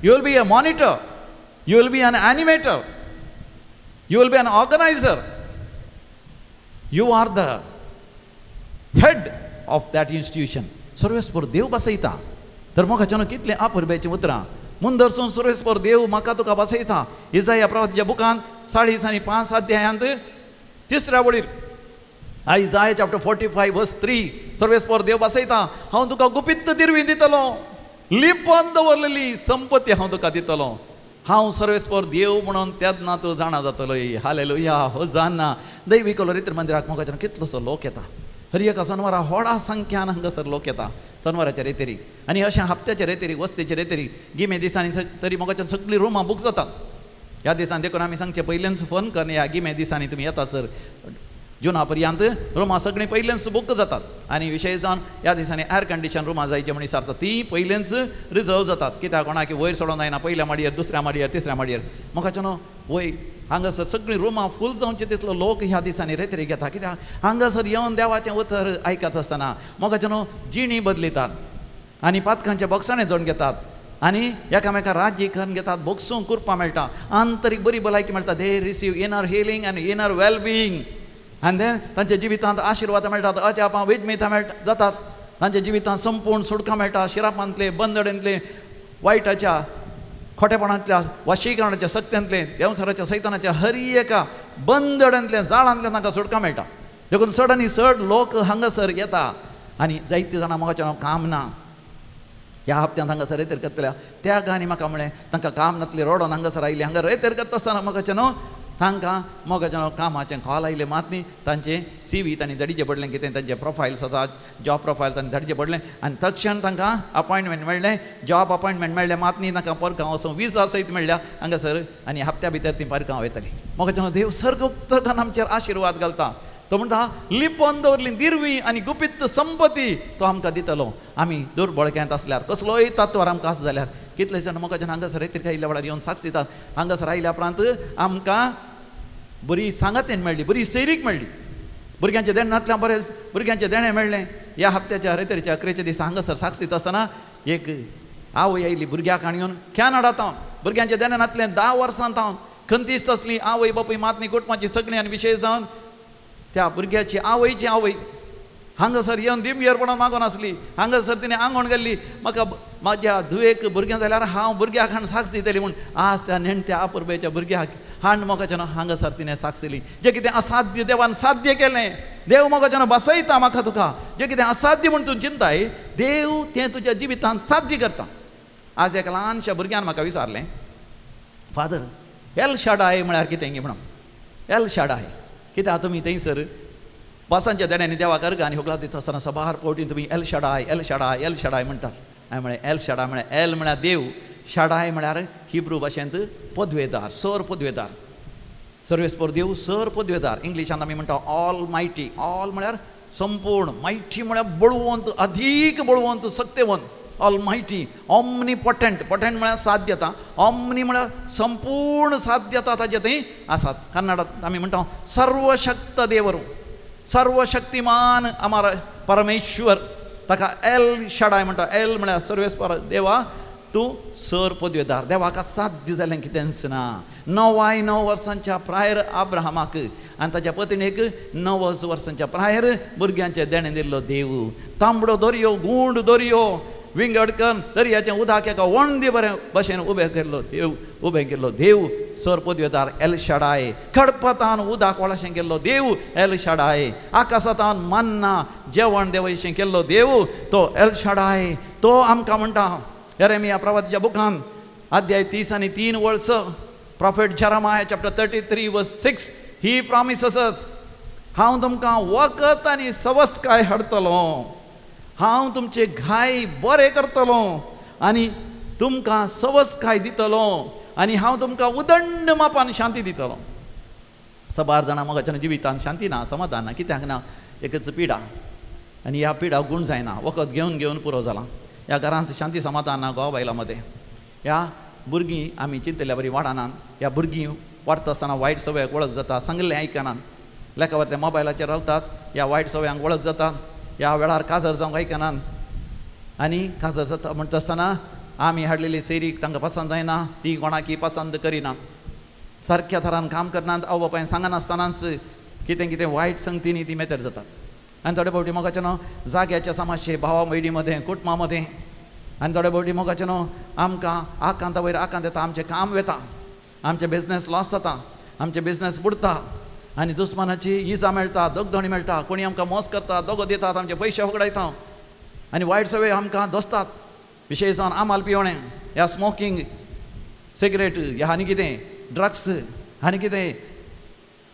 you will be a monitor, you will be an animator, you will be an organiser. You are the head of that institution. सर्वेस्पर देव बसयता. तर म्हाका कितलें आपुरबेचीं उतरां मुंदरसून सर्वेस्पर देव म्हाका तुका बसयता. इसाया प्रवादीच्या बुकांत 40 आनी 5 अध्यायांत 3ऱ्या वडीर आयजाया chapter 45 वर्स 3 सर्वेस्पर देव बसयता. हांव तुका गुपित्त दिरवी दितलो, लिपोवन दवरलेली संपत्ती हांव तुका दितलो. हांव सर्वेस्पर देव म्हणून तेन्ना तूं जाणा जातलोय. हालेलुया, होजान्ना. दैवी कलोरित्र मंदिराक म्हाका कितलोसो लोक येता. हर एका जनवरां व्हडा संख्यान हांगासर लोक येता जनवराच्या रेतेरी. आनी अशें हप्त्याच्या रेतेरी वस्तेच्या रेतेरी गिमे दिसांनी तरी म्हाका सगळीं रूमां बूक जातात. ह्या दिसांनी देखून आमी सांगचे पयलेंच फोन कर ह्या गिमे दिसांनी तुमी येतात सर जुना पर्यंत रुमां सगळीं पयलेंच बूक जातात. आनी विशेश जावन ह्या दिसांनी एअर कंडिशन रुमां जायचे म्हण विचारतात ती पयलेंच रिजर्व जातात. कित्याक कोणाक वयर सोडून जायना. पयल्या माडयेर, दुसऱ्या माडयेर, तिसऱ्या माडयेर. म्हाका वय हांगासर सगळीं रुमां फूल जावचे तितलो लोक ह्या दिसांनी रेतरी घेता. कित्याक हांगासर येवन देवाचें उतर आयकत आसतना म्हाका जिणी बदलितात आनी पातकांच्या बॉक्सांनी जोडून घेतात आनी एकामेका राज्य करून घेतात. बोक्सूंक कुरपां मेळटा, आंतरीक बरी भलायकी मेळटा. दे रिसीव इनर हिलींग आनी इनर वेल बिईंग. आनी तांच्या जिवितांत आशिर्वाद मेळटात, अजापां वेजमेतां जातात. तांच्या जिवितांत संपूर्ण सुडकां मेळटा. शिरापांतले, बंदडेंतले, वायटाच्या खोटेपणांतल्या, वशीकरणाच्या सक्त्यांतले, देंवसराच्या सैतानाच्या हर एका बंदडांतल्या जाळांतल्यान तांकां सुटका मेळटा. देखून चड आनी चड लोक हांगासर येता. आनी जायतीं जाणां म्हाका काम ना. ह्या हप्त्यांत हांगासर रेतेर करतल्या त्या गांनी म्हाका म्हळें तांकां काम नातलें रोडोन हांगासर आयलीं. हांगा रेतेर करता आसतना म्हाका तांकां कामाचें कॉल आयलें. मात न्ही तांचें CV तांणी धाडिचें पडलें. कितें तांचें प्रोफायल्स आसा, जॉब प्रोफायल तांणी धाडिचें पडलें. आनी तक्षण तांकां अपॉयंटमेंट मेळ्ळें, जॉब अपॉयंटमेंट मेळ्ळें. मात न्ही तांकां परगांव वचून विजा सयत मेळ्ळ्या हांगासर. आनी हप्त्या भितर तीं परगांव येतलीं. म्हाका देव सर्गोक्तकान आमचेर आशिर्वाद घालता. तो म्हणटा लिपोवन दवरली दिरवी आनी गुपित्त संपत्ती तो आमकां दितलो. आमी दुर्बळक्यांत आसल्यार, कसलोय तत्वार आमकां आसा जाल्यार कितले जाण म्हाका हांगासर रेतीर आयिल्ल्या वेळार येवन साक्ष दितात. हांगासर आयल्या उपरांत आमकां बरी सांगातेन मेळ्ळी, बरी सैरीक मेळ्ळी. भुरग्यांच्या देण्यातल्यान बरें भुरग्यांचें देणें मेळ्ळें. ह्या हप्त्याच्या रेतेरीच्या अकरेच्या दिसा हांगासर साक्ष दिता आसतना एक आवय आयिल्ली भुरग्याक आनी कॅनडांत हांव भुरग्यांच्या देण्यातल्यान 10 वर्सांत हांव खंतिश्ट आसली. आवय बापूय मातनी कुटुंबाची सगळीं आनी विशेश जावन त्या भुरग्याची आवयची आवय हांगासर येवन दिमगेरपणान मागोन आसली. हांगासर तिणें आंगवण गेल्ली म्हाका म्हाज्या धुवेक भुरगें जाल्यार हांव भुरग्याक हाण साक्ष दितली म्हूण. आज त्या नेणट्या आपुरबेच्या भुरग्याक हाण म्हाका हांगासर तिणें साक्ष दिली. जें कितें असाध्य देवान साध्य केलें. देव म्हाका बसयता म्हाका तुका. जें कितें असाध्य म्हूण तूं चिंताय देव तें तुज्या जिवितांत साध्य करता. आज एका ल्हानशा भुरग्यान म्हाका विचारलें, फादर एल शाडाय म्हळ्यार कितें गे म्हणून. एल शाडाय कित्याक तुमी थंयसर पासांच्या देण्यांनी देवाक अर्घ आनी होगला दिता आसतना सबार पोवटी तुमी एल शाडाय एल शाडाय एल शाडाय म्हणटात. हांवें म्हळें एल शाडाय म्हळ्यार एल म्हळ्यार देव, शाडाय म्हळ्यार हिब्रू भाशेंत पदवेदार, सर पदवेदार. सर्वेस्पर देव सर पदवेदार. इंग्लिशांत आमी म्हणटा ऑल मायटी. ऑल म्हळ्यार संपूर्ण, मायटी म्हळ्यार बळवंत, अधिक बळवंत, सत्यवंत. Almighty, omnipotent. Potent म्हळ्यार साध्यता, ऑमनी म्हळ्यार संपूर्ण साध्यता ताचे थंय आसात. कन्नडांत आमी म्हणटा सर्वशक्त देवरू, सर्वशक्तिमान आमार परमेश्वर. ताका एल शाडाय म्हणटा. एल म्हळ्यार सर्वेस्पर देवा तूं सर पदवेदार. देवाक साध्य जालें कितेंच ना. 99 वर्सांच्या प्रायर आब्राहामाक आनी ताच्या पत्नीक 90 वर्सांच्या प्रायर भुरग्यांचें देणें दिल्लो देव. तांबडो दर्यो, गूंड दर्यो विंगडकन दर्याचें उदक एका वंदी बरें भशेन उबें केल्लो देव, उबें केल्लो देव सर पदवेदार एल शाडाय. खडपतान उदक वळशें केल्लो देव एल शाडाय. आकाशांतान मन्ना जेवण देवयशें केल्लो देव तो एल शाडाय. तो आमकां म्हणटा येरेमिया प्रवादीच्या बुकान अध्याय 30 आनी 3 वर्स प्रॉफेट जेरेमाया चॅप्टर 33 वर्स 6 ही प्रॉमिसेस हांव तुमकां वखद आनी सवस्तकाय हाडटलो. हांव तुमचे घाय बरें करतलो आनी तुमकां सवस्तकाय दितलो आनी हांव तुमकां उदंड मापान शांती दितलो. सबार जाणां म्हाका जिवितांत शांती ना, समाधान ना. कित्याक ना? एकच पिडा आनी ह्या पिडाक गूण जायना. वखद घेवन घेवन पुरो जाला. ह्या घरांत शांती समाधान ना घोव बायलांमध्ये. ह्या भुरगीं आमी चिंतल्या बरी वाडनात. ह्या भुरगीं वाडटा आसतना वायट सवयाक वळख जाता, सांगलें आयकनात, लेकावर ते मोबायलाचेर रावतात, ह्या वायट सवयांक वळख जातात, ह्या वेळार काजर जावंक आयकनात. आनी काजर जाता म्हणटा आसतना आमी हाडलेली सैरीक तांकां पसंद जायना, ती कोणाकी पसंद करिना, सारक्या तरान काम करनात, आवय बापायन सांगनासतनाच कितें कितें वायट संगतींनी ती मेतेर जातात. आनी थोडे फावटी मोगाचें न्हू जाग्याचे समाजचे भावा भयणी कुटुंबा मदें, आनी थोडे फावटी मोगाचें न्हू आमकां आकांता वयर आकांत येता, आमचें काम वेता, आमचें बिझनेस लॉस जाता, आमचें बिझनेस बुडता, आनी दुस्मानाची इजा मेळटा, दोगधोणी मेळटा, कोणी आमकां मोस करता, दोगो दितात, आमचे पयशे वगडायता, आनी वायट सवय आमकां दोसतात. विशेश जावन आमाल पिवणें, ह्या स्मोकींग, सिगरेट, ह्या आनी कितें ड्रग्स, आनी कितें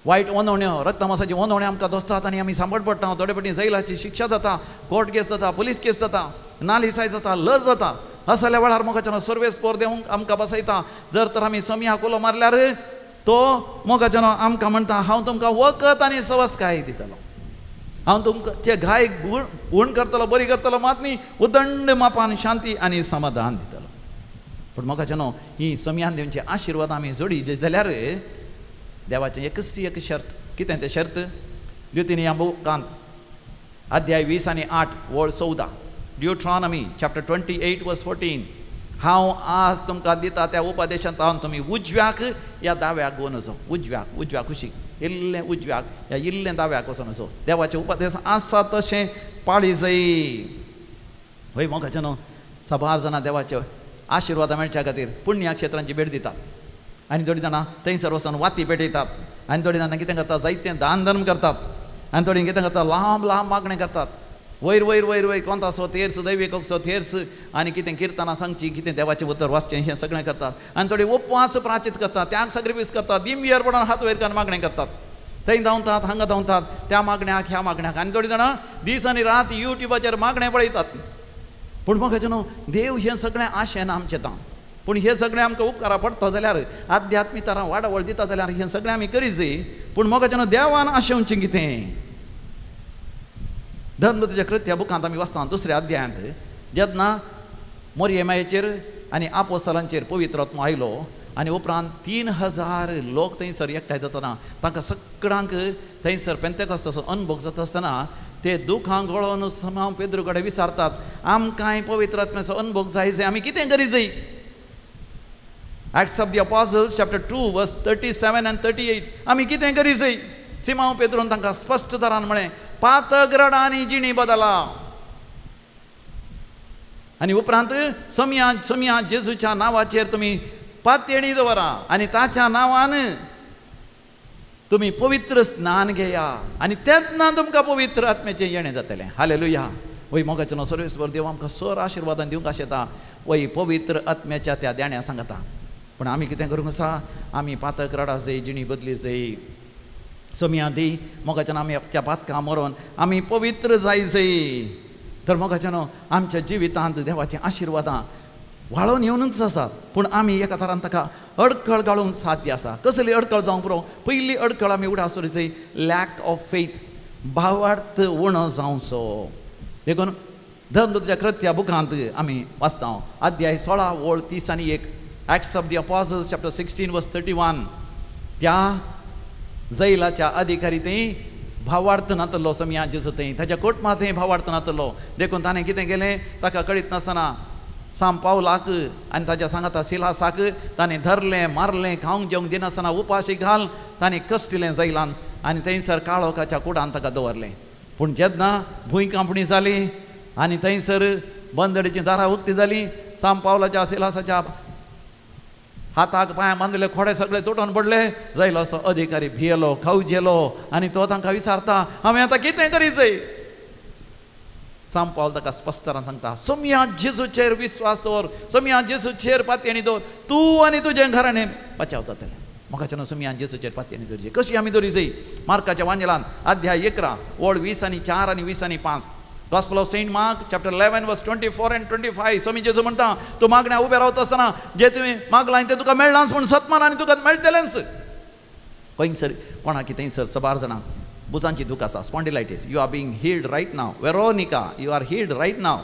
वायट वनवण्यो, रक्तमासाची वनवण्यो आमकां दोसतात आनी आमी सांबाळ पडटा. थोडे फावटी जैलाची शिक्षा जाता, कोर्ट केस जाता, पुलीस केस जाता, नालिसाय जाता, लज जाता. असल्या वेळार मोगाचें सर्वेस पोर देवंक आमकां बसयता. जर तर आमी सोम्या कोलो मारल्यार तो मोगाचें आमकां म्हणटा हांव तुमकां वखद आनी सवस्काय दितलो, हांव तुमचे घाय उण करतलो, बरी करतलो, मात न्ही उदंड मापान शांती आनी समाधान दितलो. पूण मोगाचें न्हू ही सोम्यान देवचे आशिर्वाद आमी जोडीचे जाल्यार देवाचें एक शर्त. कितें तें शर्त? द्युतिनिया बुकांत अध्याय 20 आनी 8 वळ 14, ड्युट्रॉनॉमी चॅप्टर 28 वर्स 14. हांव आज तुमकां दिता त्या उपदेशांत हांव तुमी उजव्याक या दाव्याक घेवन वचो. उजव्याक कुशीक इल्लें उजव्याक या इल्लें दाव्याक वचून वचो. देवाचें उपदेश आसा तशें पाळी जाय. हय मोगाचें न्हू सबार जाणां देवाचे आशिर्वाद मेळच्या खातीर पुण्या क्षेत्रांची भेट दितात, आनी थोडीं जाणां थंयसर वचून वाती पेटयतात, आनी थोडीं जाणां कितें करतात जायतें दान धर्म करतात, आनी थोडीं कितें करतात लांब लांब मागणें करतात. वयर वयर वयर वयर कोंतासो तेर्स, दैविकसो तेर्स, आनी कितें किर्तनां सांगची, कितें देवाचें उतर वाचचें हें सगळें करतात. आनी थोडीं उपवास प्राचीत करतात, त्याग सॅक्रिफीस करतात, दिमवियरपणान हात वयर काडून मागणें करतात. थंय धांवतात, हांगा धांवतात, त्या मागण्याक ह्या मागण्याक. आनी थोडीं जाणां दीस आनी रात युट्यूबाचेर मागणें पळयतात. पूण म्हाका न्हू देव हें सगळें आशें ना आमचें तां. पूण हें सगळें आमकां उपकारा पडटा जाल्यार, आध्यात्मिकतारां वाडवळ दिता जाल्यार हें सगळें आमी करीत जाय. पूण मोगाचें न्हू देवान आशेवचें कितें? धर्मदूताच्या कृत्या बुकांत आमी वाचता 2ऱ्या अध्यायांत, जेन्ना मोरयेमायेचेर आनी आपोस्तलांचेर पवित्र आत्मो आयलो आनी उपरांत 3000 लोक थंयसर एकठांय जातना तांकां सगळ्यांक थंयसर पेंतेकोस्ताचो अनुभव जाता आसतना ते दुखांक गळोवन सिमोन पेद्रू कडेन विचारतात, आमकांय पवित्र आत्म्याचो अनुभव जाय जाय, आमी कितें करीत जाय? Acts of the Apostles chapter 2 verse 37 and 38. आमी कितें करीत जाय? सिमोन पेद्रून तांकां स्पश्ट तरान म्हळें, पातक आनी जिणी बदला. आनी उपरांत सोम्या जेजूच्या नांवाचेर तुमी पातयेणी दवरा आनी ताच्या नांवान तुमी पवित्र स्नान घेया आनी तेन्ना तुमकां पवित्र आत्म्याचें येणें जातलें. हालेलुया. वय मोगाचें न्हू सर्वेस्वर देव आमकां सर आशिर्वादान दिवंक आशेता. वय पवित्र आत्म्याच्या त्या देण्या सांगता. पूण आमी कितें करूंक आसा? आमी पातक रडा जाय, जिणी बदली जाय. सोम्या दी मोगाचें आमी त्या पातकां मरोवन आमी पवित्र जाय जाय. तर मोगाचें न्हू आमच्या जिवितांत देवाचीं आशिर्वादां वाळोवन येवनूच आसात. पूण आमी एका तरान ताका अडखळ घालूंक साध्य आसा. कसली अडखळ जावंक पुरो? पयली अडखळ आमी उडा सोरी जाय, लॅक ऑफ फेथ, भावार्थ उणो जावचो. देखून धर्मदूताच्या कृत्या बुकांत आमी वाचता अध्याय 16 वळ 30 आनी 1. Acts of the Apostles chapter 16 verse 31. त्या जैलाच्या अधिकारी थंय भावार्थ नातलो सोम्या जेजू थंय, ताच्या कुटुंबांत थंय भावार्थ नातलो. देखून ताणें कितें केलें? ताका कळीत नासतना साम पावलाक आनी ताच्या सांगाता सिलासाक ताणें धरलें, मारलें, खावंक जेवंक दिनासतना उपाशी घाल ताणें कश्टिलें जैलान आनी थंयसर काळोखाच्या कुडांत ताका दवरलें. पूण जेन्ना भुंयकांपणी जाली आनी थंयसर बंदडीचीं दारां उक्तीं जालीं, साम पावलाच्या सिलासाच्या हाताक पांयां बांदले खोडे सगळे तुटून पडले. जैलो असो अधिकारी भियेलो, खावजेलो आनी तो तांकां विचारता, हांवें आतां कितें करीत जाय? साम पावल ताका स्पश्टपणान सांगता, सोम्या जेजूचेर विश्वास दवर, सोम्या जेजूचेर पातयेणी दवर, तूं आनी तुजें घराणें बचाव जातलें. म्हाका न्हू सोम्या जेजूचेर पातयेणी दवरची. कशी आमी दवरी जाय? मार्काच्या वांजेलांत अध्याय 11 वळ 20 आनी 4 आनी 20 आनी 5. Gospel of Saint Mark chapter 11 verse 24 and 25. Somi जेजू म्हणटा, तूं मागण्या उबे रावता आसतना जें तुवें मागलां तें तुका मेळ्ळांच म्हूण सतमान आनी तुका मेळटलेंच. खंयसर कोणाक थंयसर सबार जाणांक बुजांची दूख आसा, spondylitis, you are being healed right now. Veronica, you are healed right now.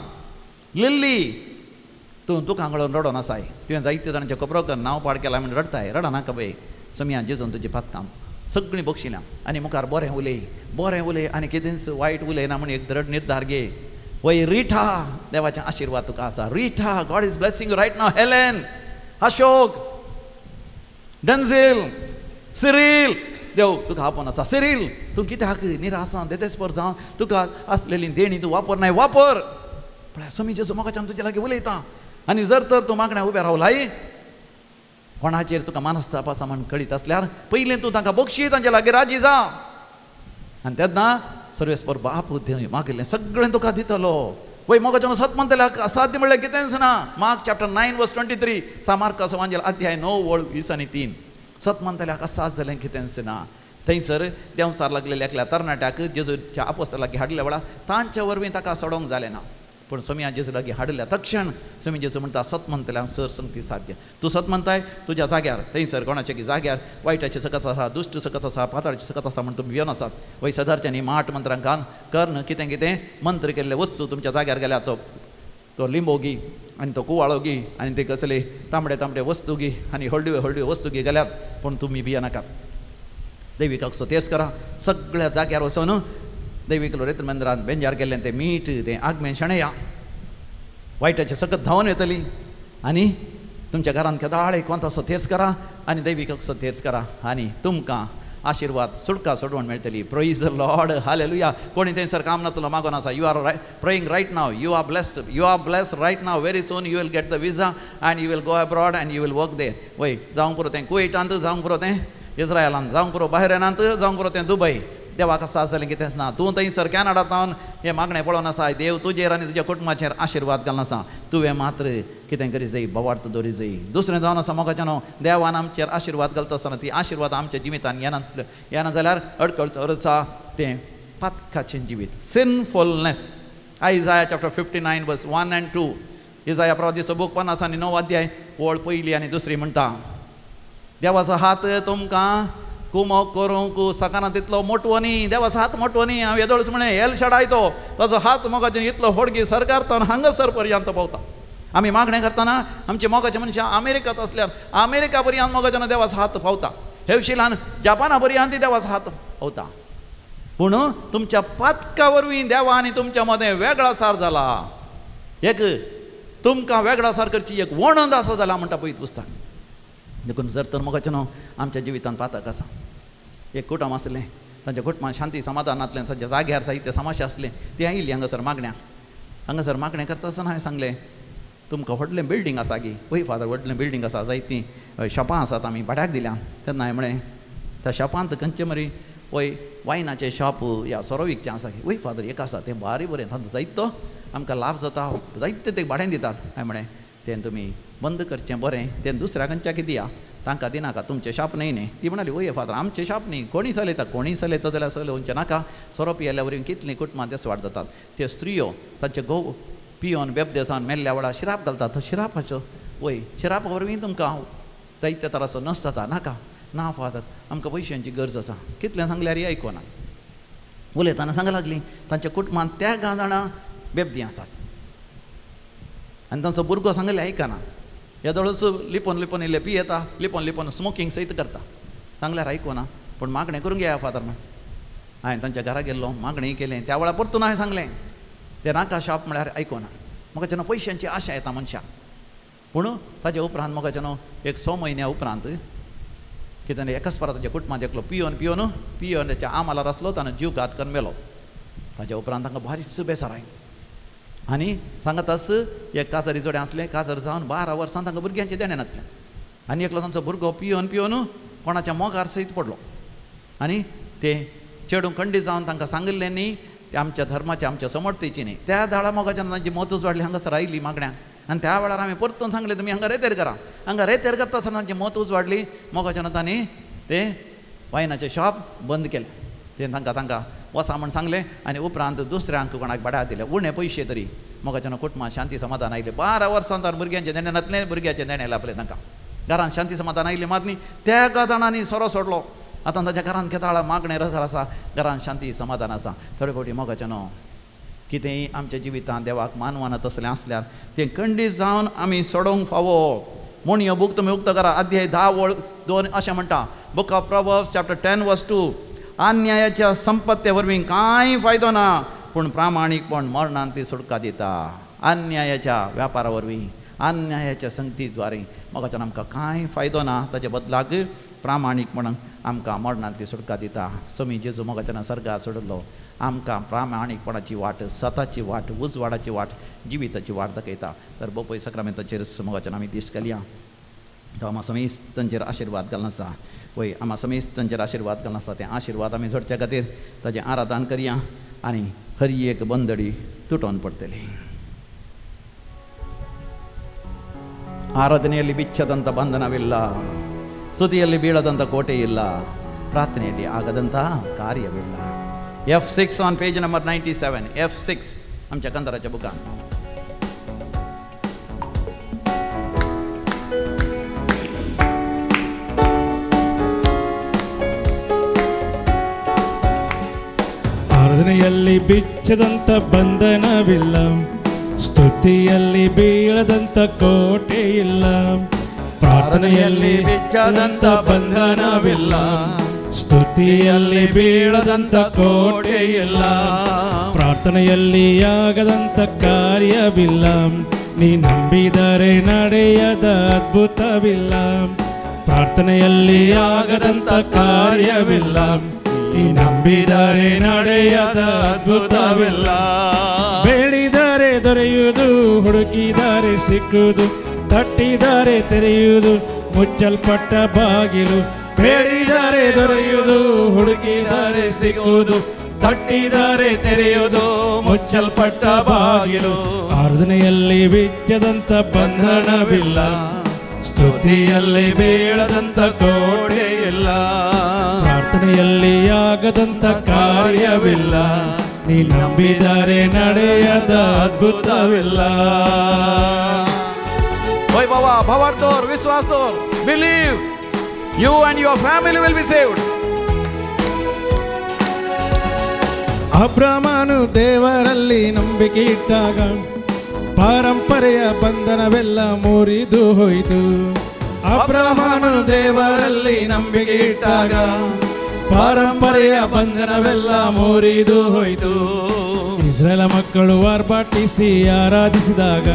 Lilly तुका हांगळून रडोन आसाय तुवें जायते जाणांचे खबरो नांव पाड केला म्हण रडताय रडा नाका बाय समियान जेजून तुजी पातकाम सगळीं बक्षिलां आनी मुखार बरें उलय आनी कितेंच वायट उलयना म्हण एक दृढ निर्धार घे वय रिठा देवाचें आशिर्वाद तुका आसा Rita God is blessing you right now Helen Ashok Denzil Cyril देव तुका आपोवन आसा सिरील तूं कित्याक निरासान देतेस्पर जावन तुका आसलेली देणी तूं वापर पळय समी जेजू मोगाच्यान तुजे लागीं उलयता आनी जर तर तूं मागण्या उबें रावलाय कोणाचेर तुका मानस्ताप आसा म्हण कळीत असल्यार पयलीं तूं तांकां बक्षी तांचे लागीं राजी जा आनी तेन्ना सर्वेस्पर बाप मागिल्लें सगळें तुका दितलो वय मोगाच्यान सत म्हणटल्यार असाध्य म्हणल्यार कितेंच ना मार्क चॅप्टर 9:23 सामार्क वांजेल अध्याय 9:20-3 सत म्हणटल्यार असाच जालें कितेंच ना थंयसर देंवसार लागलेल्या एकल्या तरणाट्याक जेजूच्या आपोस्तला लागीं हाडल्या वेळार तांच्या वरवीं ताका सोडोंक जालें ना पूण समिया जेजू लागीं हाडल्या तक्षण समी जेजू म्हणटा सत म्हणटल्यार सर संगती साध्य तूं सत म्हणटाय तुज्या जाग्यार थंयसर कोणाच्या जाग्यार वायटाचे सकत आसा दुश्ट सकत आसा पाताळाचे सकत आसा म्हण तुमी भिवन आसात वय सदारच्यांनी माट मंत्रांकान कर्ण कितें कितें मंत्र केल्ले वस्तू तुमच्या जाग्यार गेल्यार तो लिंबो गी आनी तो कुवाळो गी आनी ते कसले तांबडे वस्तू गी आनी हळड्यो वस्तू गी गेल्यात पूण तुमी भियनाकात दैविकाक सतेस करा सगळ्या जाग्यार वचून दैवीक लोरेत्र मंदिरांत बेंजार केल्लें तें मीठ तें आगमें शेणया वायटाचे सकत धांवन येतली आनी तुमच्या घरांत केदाळे कोणता सतेस करा आनी दैविकाक सतेस करा आनी तुमकां आशिर्वाद सुटका सोडवण मेळटली प्रोइज द लॉर्ड हालेलुया कोणी थंयसर काम ना तुला मागून आसा you are praying right now you are blessed right now very soon you will get the visa and you will go abroad and you will work there वय जावंक पुरो तें कुवेटांत जावंक पुरो तें इस्रायलांत जावंक पुरो बाहेरांत जावंक पुरो तें दुबय देवाक आसा जालें कितेंच ना तूं थंयसर कॅनडांत रावन हें मागणें पळोवन आसा देव तुजेर आनी तुज्या कुटुंबाचेर आशिर्वाद घालून आसा तुवें मात्र कितें करी जाय बोवार्थ दवरी जाय दुसरें जावन आसा मोगाच्यान देवान आमचेर आशिर्वाद घालता आसतना ती आशिर्वाद आमच्या जिवितान येना जाल्यार अडकळचो अर्थ आसा तें पातकाचें जिवीत सिनफुलनेस आयजाया चॅप्टर 59:1-2 इजाया प्रवादीचो बूक 50 अध्याय ओळ पयली आनी दुसरी म्हणटा देवाचो हात तुमकां कुमो करूंक सकाना तितलो मोटवो न्ही देवाचो हात मोटवो न्ही हांव येदोळस म्हणे एल शेडायचो ताचो हात मोगाचें इतलो होडगी सरकारतान हांगासर पर्यंत पावता आमी मागणें करतना आमचे मोगाचे मनशां अमेरिकात असल्यार अमेरिका पर्यंत मोगाच्यान देवाचो हात पावता हेवशिलान जपाना पर्यंत देवाचो हात पावता पूण तुमच्या पातका वरवीं देवा आनी तुमच्या मदें वेगळासार जाला एक तुमकां वेगळासार करची एक वणंद आसा जाल्यार म्हणटा पळय पुस्तक देखून जर तर मोगाचें आमच्या जिवितांत पातक आसा एक कुटुंब आसलें तांच्या कुटुंबांत शांती समाधानांतल्यान तांच्या जाग्यार साहित्य समाशा आसलें ती आयिल्ली हांगासर मागणें करता आसतना हांवें सांगलें तुमकां व्हडलें बिल्डींग आसा गी वय फादर व्हडलें बिल्डींग आसा जायतीं शॉपां आसात आमी भाड्याक दिल्या तेन्ना हांवें म्हळें त्या शॉपांत खंयचे मरी वय वायनाचें शॉप या सोरो विकचें आसा गी वय फादर एक आसा तें बारी बरें तातूंत जायतो आमकां लाभ जाता जायते ते भाड्यान दितात हांवें म्हळें तें तुमी बंद करचें बरें तें दुसऱ्या खंयच्या दिया तांकां दिनाका तुमचें शॉप न्हय न्ही ती म्हणाली वय फादर आमचें शॉप न्ही कोणी चलयता जाल्यार चलोवचें नाका सोरो पियेल्या वरवीं कितलीं कुटुंबां देसवाड जातात त्यो स्त्रियो तांचे घोव पियोन बेबदे जावन मेल्ल्या वेळार शिराप घालतात शिरापाच्यो वय शिरापा वरवीं तुमकां जायते तराचो नस जाता नाका ना फादर आमकां पयशांची गरज आसा कितलें सांगल्यार आयकना उलयतना सांगूंक लागलीं तांच्या कुटुंबांत त्या जाणां बेबदी आसात आनी तांचो भुरगो सांगलें आयकना येदोळच लिपोन इल्लें पियेता लिपोन स्मोकींग सयत करता सांगल्यार आयकना पूण मागणें करूंक या फादर म्हण हांवें तांच्या घरा गेल्लो मागणी केलें त्या वेळार परतून हांवें सांगलें तें नाका शॉप म्हळ्यार आयकना म्हाका जेन्ना पयशांची आशा येता मनशाक पूण ताचे उपरांत म्हाका जेन्ना एक 6 म्हयन्या उपरांत कितें एकाच पारा ताच्या कुटुंबांत एकलो पियोन त्याच्या आमालार आसलो ताणें जीव घात करून मेलो ताच्या उपरांत तांकां बारीच बेजार आयली आनी सांगतास एक काजारी जोडें आसलें काजार जावन 12 वर्सां तांकां भुरग्यांचें देणें नासलें आनी एकलो तांचो भुरगो पियोन कोणाच्या मोगार सयत पडलो आनी ते चेडूं खंडीत जावन तांकां सांगिल्लें न्ही ते आमच्या धर्माचें आमच्या समर्थेची न्ही त्या दाळा मोगाच्यान तांची मोतूच वाडली हांगासर आयली मागण्यांक आनी त्या वेळार हांवें परतून सांगलें तुमी हांगा रेतेर करा हांगा रेतेर करता आसतना तांची मोतूच वाडली मोगाच्यान तांणी तें वायनाचें शॉप बंद केलें तें तांकां वसा म्हण सांगलें आनी उपरांत दुसऱ्यांक कोणाक भाड्याक दिलें उणे पयशे तरी मोगाच्यान कुटुंबांत शांती समाधान आयलें 12 वर्सां तर भुरग्यांचें देणें नातलें भुरग्यांचें देणें लाभलें तांकां घरांत शांती समाधान आयलें मात न्ही त्या जाणांनी सोरो सोडलो आतां ताच्या घरांत केताळा मागणें रसार आसा घरांत शांती समाधान आसा थोडे फावटी मोगाच्यान कितेंय आमच्या जिवितांत देवाक मानवाना तसलें आसल्यार तें खंडीत जावन आमी सोडोवंक फावो म्हूण ह्यो बूक तुमी उक्त करा. अध्याय 10:2 अशें म्हणटा. Book of Proverbs chapter 10:2. अन्यायाच्या संपत्ते वरवीं कांय फायदो ना, पूण प्रामाणीकपण मरणांत ती सुटका दिता. अन्यायाच्या व्यापारा वरवीं, अन्यायाच्या संगती द्वारे मोगाच्यान आमकां कांय फायदो ना, ताचे बदलाक प्रामाणीकपणान आमकां मरणांत ती सुटका दिता. समी जेजू मोगाच्यान सर्गार सोडलो आमकां प्रामाणीकपणाची वाट, सताची वाट, उजवाडाची वाट, जिविताची वाट दाखयता. तर बोपय सक्रामेंताचेर मोगाच्यान आमी दीस घालया. तो आम्हा समेस्त तांचेर आशिर्वाद घालून आसा. वय आम्हा समेस्त तांचेर आशिर्वाद घालून आसा. तें आशिर्वाद आमी जोडच्या खातीर ताजें आराधन करया आनी हरी एक बंदडी तुटोवन पडटली. ಆರಾಧನೆಯಲ್ಲಿ ಬಿಚ್ಚದಂಥ ಬಂಧನವಿಲ್ಲ, ಸ್ತುತಿಯಲ್ಲಿ ಬೀಳದಂಥ ಕೋಟೆ ಇಲ್ಲ, ಪ್ರಾರ್ಥನೆಯಲ್ಲಿ ಆಗದಂಥ ಕಾರ್ಯವಿಲ್ಲ. F6 on page number 97. F6 आमच्या कंदाराच्या बुकान. ಆರಾಧನೆಯಲ್ಲಿ ಬಿಚ್ಚದಂಥ ಬಂಧನವಿಲ್ಲ, ಸ್ತುತಿಯಲ್ಲಿ ಬೀಳದಂಥ ಕೋಟೆ ಇಲ್ಲ. ಪ್ರಾರ್ಥನೆಯಲ್ಲಿ ಬಿಚ್ಚದಂಥ ಬಂಧನವಿಲ್ಲ, ಸ್ತುತಿಯಲ್ಲಿ ಬೀಳದಂಥ ಕೋಟೆ ಇಲ್ಲ. ಪ್ರಾರ್ಥನೆಯಲ್ಲಿ ಆಗದಂಥ ಕಾರ್ಯವಿಲ್ಲ, ನೀ ನಂಬಿದರೆ ನಡೆಯದ ಅದ್ಭುತವಿಲ್ಲ. ಪ್ರಾರ್ಥನೆಯಲ್ಲಿ ಆಗದಂಥ ಕಾರ್ಯವಿಲ್ಲ, ನೀ ನಂಬಿದರೆ ನಡೆಯದ ಅದ್ಭುತವಿಲ್ಲ. ಬೇಡಿದರೆ ದೊರೆಯುವುದು, ಹುಡುಕಿದರೆ ಸಿಕ್ಕುವುದು, ತಟ್ಟಿದರೆ ತೆರೆಯುವುದು, ಮುಚ್ಚಲ್ಪಟ್ಟ ಬಾಗಿಲು. ಬೇಡಿದರೆ ದೊರೆಯುವುದು, ಹುಡುಕಿದರೆ ಸಿಕ್ಕುವುದು, ತಟ್ಟಿದರೆ ತೆರೆಯುವುದು, ಮುಚ್ಚಲ್ಪಟ್ಟ ಬಾಗಿಲು. ಆರಾಧನೆಯಲ್ಲಿ ಬಿಚ್ಚದಂಥ ಬಂಧನವಿಲ್ಲ, ಸ್ತುತಿಯಲ್ಲಿ ಬೀಳದಂಥ ಕೋಟೆ ಇಲ್ಲ. ಪ್ರಾರ್ಥನೆಯಲ್ಲಿ ಆಗದಂಥ ಕಾರ್ಯವಿಲ್ಲ, ನೀ ನಂಬಿದರೆ ನಡೆಯದ ಅದ್ಭುತವಿಲ್ಲ. Hoy Baba, Bhavardor, Viswasdor, believe you and your family will be saved. ಅಬ್ರಹಾಮನು ದೇವರಲ್ಲಿ ನಂಬಿಕೆ ಇಟ್ಟಾಗ ಪಾರಂಪರೆಯ ಬಂಧನವೆಲ್ಲ ಮುರಿದು ಹೋಯಿತು. ಅಬ್ರಹಾಮನು ದೇವರಲ್ಲಿ ನಂಬಿಕೆ ಇಟ್ಟಾಗ ಪಾರಂಪರೆಯ ಬಂಧನವೆಲ್ಲ ಮುರಿದು ಹೋಯಿತು. ಇಸ್ರೇಲ ಮಕ್ಕಳು ಆರ್ಭಟಿಸಿ ಆರಾಧಿಸಿದಾಗ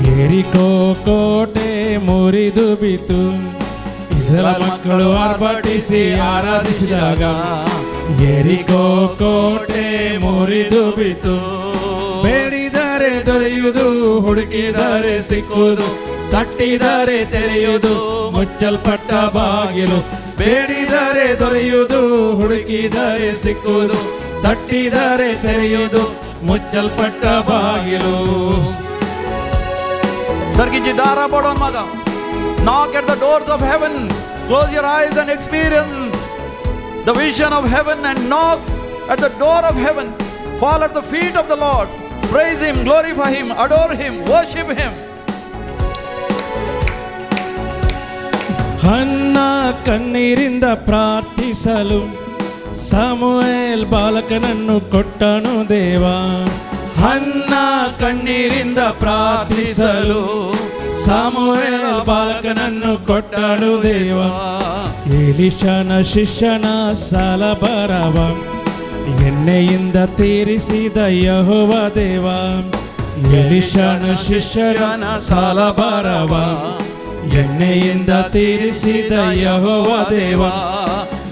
ಯೆರಿಕೋ ಕೋಟೆ ಮುರಿದು ಬಿತ್ತು. ಇಸ್ರೇಲ ಮಕ್ಕಳು ಆರ್ಭಟಿಸಿ ಆರಾಧಿಸಿದಾಗ ಯೆರಿಕೋ ಕೋಟೆ ಮುರಿದು ಬಿತ್ತು. ಬೇಡಿದರೆ ದೊರೆಯುವುದು, ಹುಡುಕಿದರೆ ಸಿಕ್ಕುವುದು, ತಟ್ಟಿದರೆ ತೆರೆಯುವುದು, ಮುಚ್ಚಲ್ಪಟ್ಟ ಬಾಗಿಲು. ಬೇಡಿದರೆ ದೊರೆಯುವುದು, ಹುಡುಕಿದರೆ ಸಿಕ್ಕುವುದು, ತಟ್ಟಿದರೆ ತೆರೆಯುವುದು, ಮುಚ್ಚಲ್ಪಟ್ಟ ಬಾಗಿಲು. Sargiji dara bodon maga. Knock at the doors of heaven. Close your eyes and experience the vision of heaven and knock at the door of heaven. Fall at the feet of the Lord. Praise Him, glorify Him, adore Him, worship Him. ಹನ್ನ ಕಣ್ಣೀರಿಂದ ಪ್ರಾರ್ಥಿಸಲು Samuel ಬಾಲಕನನ್ನು ಕೊಟ್ಟನು ದೇವ. ಹನ್ನ ಕಣ್ಣೀರಿಂದ ಪ್ರಾರ್ಥಿಸಲು Samuel ಬಾಲಕನನ್ನು ಕೊಟ್ಟನು ದೇವ. ಎಲಿಷನ ಶಿಷ್ಯನ ಸಾಲ ಬರವ ಎಣ್ಣೆಯಿಂದ ತೀರಿಸಿದ ಯೆಹೋವ ದೇವ. ಎಲಿಷನ ಶಿಷ್ಯನ ಸಾಲ ಬರವ ಎಣ್ಣೆಯಿಂದ ತೀರಿಸಿದ ಯೆಹೋವ ದೇವ.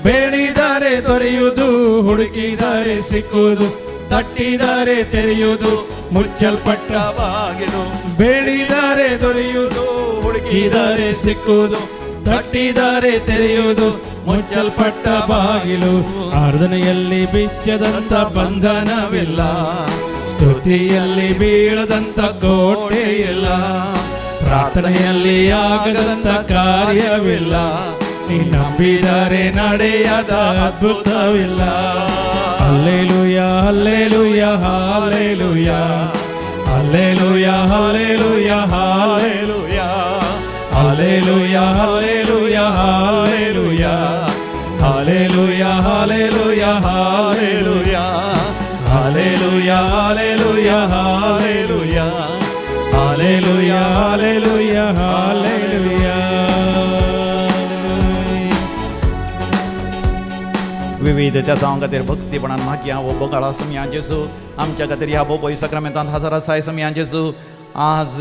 ಬೇಡಿದರೆ ದೊರೆಯುವುದು, ಹುಡುಕಿದರೆ ಸಿಕ್ಕುವುದು, ತಟ್ಟಿದರೆ ತೆರೆಯುವುದು, ಮುಚ್ಚಲ್ಪಟ್ಟ ಬಾಗಿಲು. ಬೇಡಿದರೆ ದೊರೆಯುವುದು, ಹುಡುಕಿದರೆ ಸಿಕ್ಕುವುದು, ತಟ್ಟಿದರೆ ತೆರೆಯುವುದು, ಮುಚ್ಚಲ್ಪಟ್ಟ ಬಾಗಿಲು. ಆರಾಧನೆಯಲ್ಲಿ ಬಿಚ್ಚದಂಥ ಬಂಧನವಿಲ್ಲ, ಸ್ತುತಿಯಲ್ಲಿ ಬೀಳದಂಥ ಕೋಟೆ ಇಲ್ಲ. ಪ್ರಾರ್ಥನೆಯಲ್ಲಿ ಆಗದಂಥ ಕಾರ್ಯವಿಲ್ಲ, ನೀ ನಂಬಿದರೆ ನಡೆಯದ ಅದ್ಭುತವಿಲ್ಲ. Hallelujah hallelujah hallelujah hallelujah hallelujah hallelujah hallelujah hallelujah hallelujah hallelujah hallelujah hallelujah hallelujah hallelujah hallelujah hallelujah hallelujah hallelujah. विविध त्या जावं खातीर भक्तीपणान मागया वो बोगाळा समिया जेजू आमच्या खातीर ह्या बोबोई सक्रामेंतांत हजर आसाय समिया जेजू. आज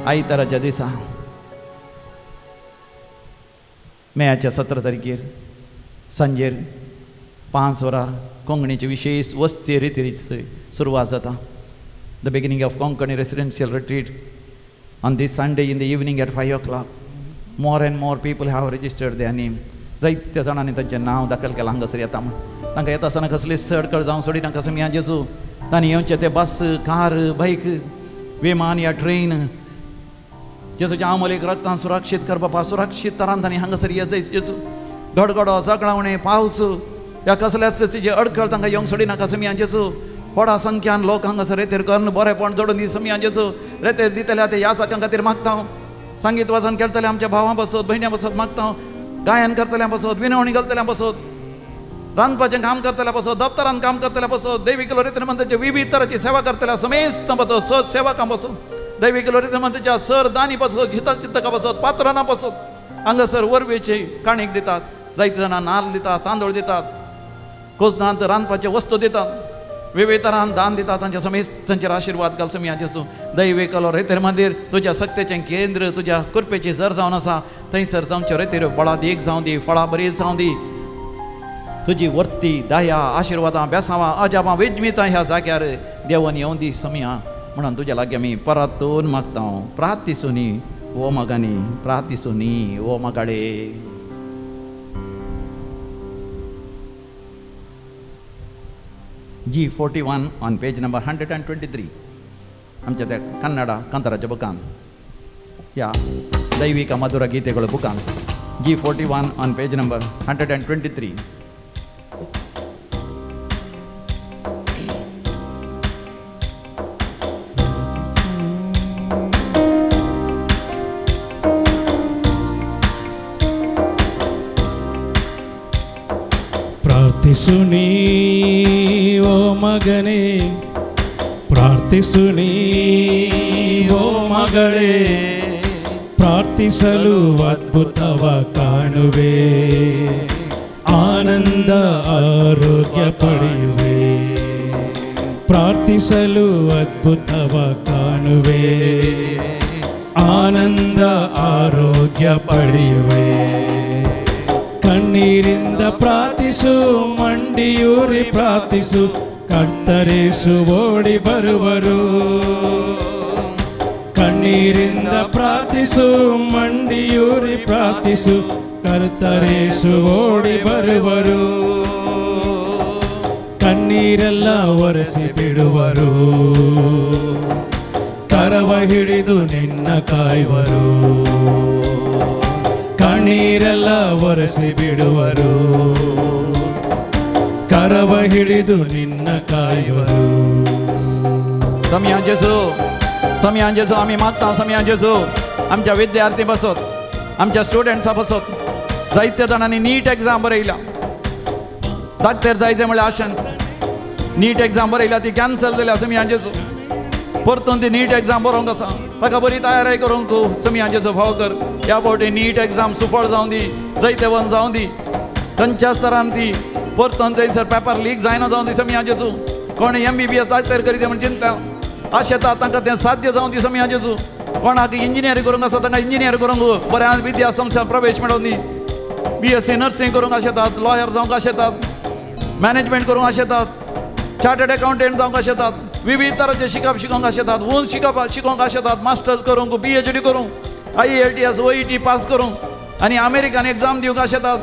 आयताराच्या दिसा मेयाच्या 17 तारखेर सांजेर 5 वरां कोंकणीचे विशेष वस्ती रितीची सुरवात जाता. The beginning of Konkani residential retreat on this Sunday in the evening at 5 o'clock. More and more people have registered their name. जायत्या जाणांनी तांचें नांव दाखल केलां हांगासर येता म्हण. तांकां येता आसतना कसली सडकळ जावं सोडी तांकां समिया जेजू. तांणी येवचें ते बस कार बायक विमान या ट्रेन जेजूच्या आमोलीक रक्तान सुरक्षीत कर बापा. सुरक्षीत तरान तांणी हांगासर ये जैस जेजू. गडगडो सगळावणे पावस या कसल्याच तरेची अडखळ तांकां येवंक सोडी नाका समिया जेजू. व्हडा संख्यान लोक हांगासर रेतेर करून बरेपण जोडून दी समिया जेजू. रेतेर दितले ते ह्या साकां खातीर मागता हांव. संगीत वाजन केलतले आमच्या भावां बसत भयण्या बसत मागता हांव. गायन करतल्या बसत विनवणी घालतल्या बसत रांदपाचें काम करतल्या बसत दफ्तरान काम करतल्या बसत दैविक रितीन मंदिराचे विविध तरांची सेवा करतल्या समेस्त बसत स सेवकां बसत दैविक रितीन मंदिराच्या सर दानी बसत हिता चिंतकां बसत पात्रांना बसत हांगासर वरवेची काणीक दितात. जायते जाणां नाल्ल दितात तांदूळ दितात कोजनांत रांदपाचे वस्तू दितात विविध तरान दान दितात. तांच्या समेस्त तांचेर आशिर्वाद घाल समिया जेजू. दैविक रेतेर मंदिर तुज्या सत्तेचें केंद्र तुज्या कृपेची जर जावन आसा थंयसर जावचे रेतेर बळा देख जावं दी फळां बरी जावं दी. तुजी वर्ती दया आशिर्वादां बेसांवां अजापां वेजमितां ह्या जाग्यार देवन येवं दी समिया म्हणून तुज्या लागीं आमी परतून मागता प्रार्थीसुनी ओ मगानी प्रार्थीसुनी ओ मगाळे. G41 on page number 123 आमच्या त्या कन्नಡ कांताराच्या बुकान या दैविक मधुर गीतेಗಳ बुकान G41 on page number 123. ಪ್ರಾರ್ಥಿಸುನಿ ಓ ಮಗನೇ ಪ್ರಾರ್ಥಿಸುನಿ ಓ ಮಗಳೇ ಪ್ರಾರ್ಥಿಸಲು ಅದ್ಭುತವ ಕಾಣುವೆ ಆನಂದ ಆರೋಗ್ಯ ಪಡೆಯುವೆ ಪ್ರಾರ್ಥಿಸಲು ಅದ್ಭುತವ ಕಾಣುವೆ ಆನಂದ ಆರೋಗ್ಯ ಪಡೆಯುವೆ ಕಣ್ಣೀರಿಂದ ಪ್ರಾರ್ಥಿಸು ಮಂಡಿಯೂರಿ ಪ್ರಾರ್ಥಿಸು ಕರ್ತರೇಸು ಓಡಿ ಬರುವರು ಕಣ್ಣೀರಿಂದ ಪ್ರಾರ್ಥಿಸು ಮಂಡಿಯೂರಿ ಪ್ರಾರ್ಥಿಸು ಕರ್ತರೇಸು ಓಡಿ ಬರುವರು ಕಣ್ಣೀರೆಲ್ಲ ಒರೆಸಿ ಬಿಡುವರು ಕರವ ಹಿಡಿದು ನಿನ್ನ ಕಾಯುವರು ಕಣ್ಣೀರೆಲ್ಲ ಒರೆಸಿ ಬಿಡುವರು ಕರವ ಹಿಡಿದು ನಿನ್ನ ಕಾಯುವರು. समिया जेजू आम्ही मागता समिया जेजू आमच्या विद्यार्थी बसत आमच्या स्टुडंट्सां बसत जायत्या जाणांनी नीट एग्जाम बरयल्या धाकटेर जायचे म्हणल्यार आशन नीट एग्जाम बरयल्या ती कॅन्सल जाल्या समिया जेजू परतून ती नीट एग्जाम बरोवंक आसा ताका बरी तयारी करूंक समिया जेजू फाव कर. ह्या फावटी नीट एग्जाम सुफळ जावं दी जायते वन जावं दी खंयच्या स्तरान ती परतून थंयसर पेपर लीक जायना जावं दी समिया जेजू. कोण MBBS धाकटेर करीचे म्हण चिंता अशें येता तांकां तें साध्य जावं दी समिया जेजू. कोणाक इंजिनियरींग करूंक आसा तांकां इंजिनियर करूंक बऱ्या विद्या संस्थान प्रवेश मेळोवन दी BSc नर्सिंग करूंक आशेतात लॉयर जावंक आशेतात मॅनेजमेंट करूंक आशेतात चार्टर्ड अकाउंटंट जावंक आशेतात विविध तरांचे शिकोवंक आशेतात वून शिकोवंक आशेतात मास्टर्स करूंक PhD करूंक IELTS OET पास करूंक आनी अमेरिकान एग्जाम दिवंक आशेतात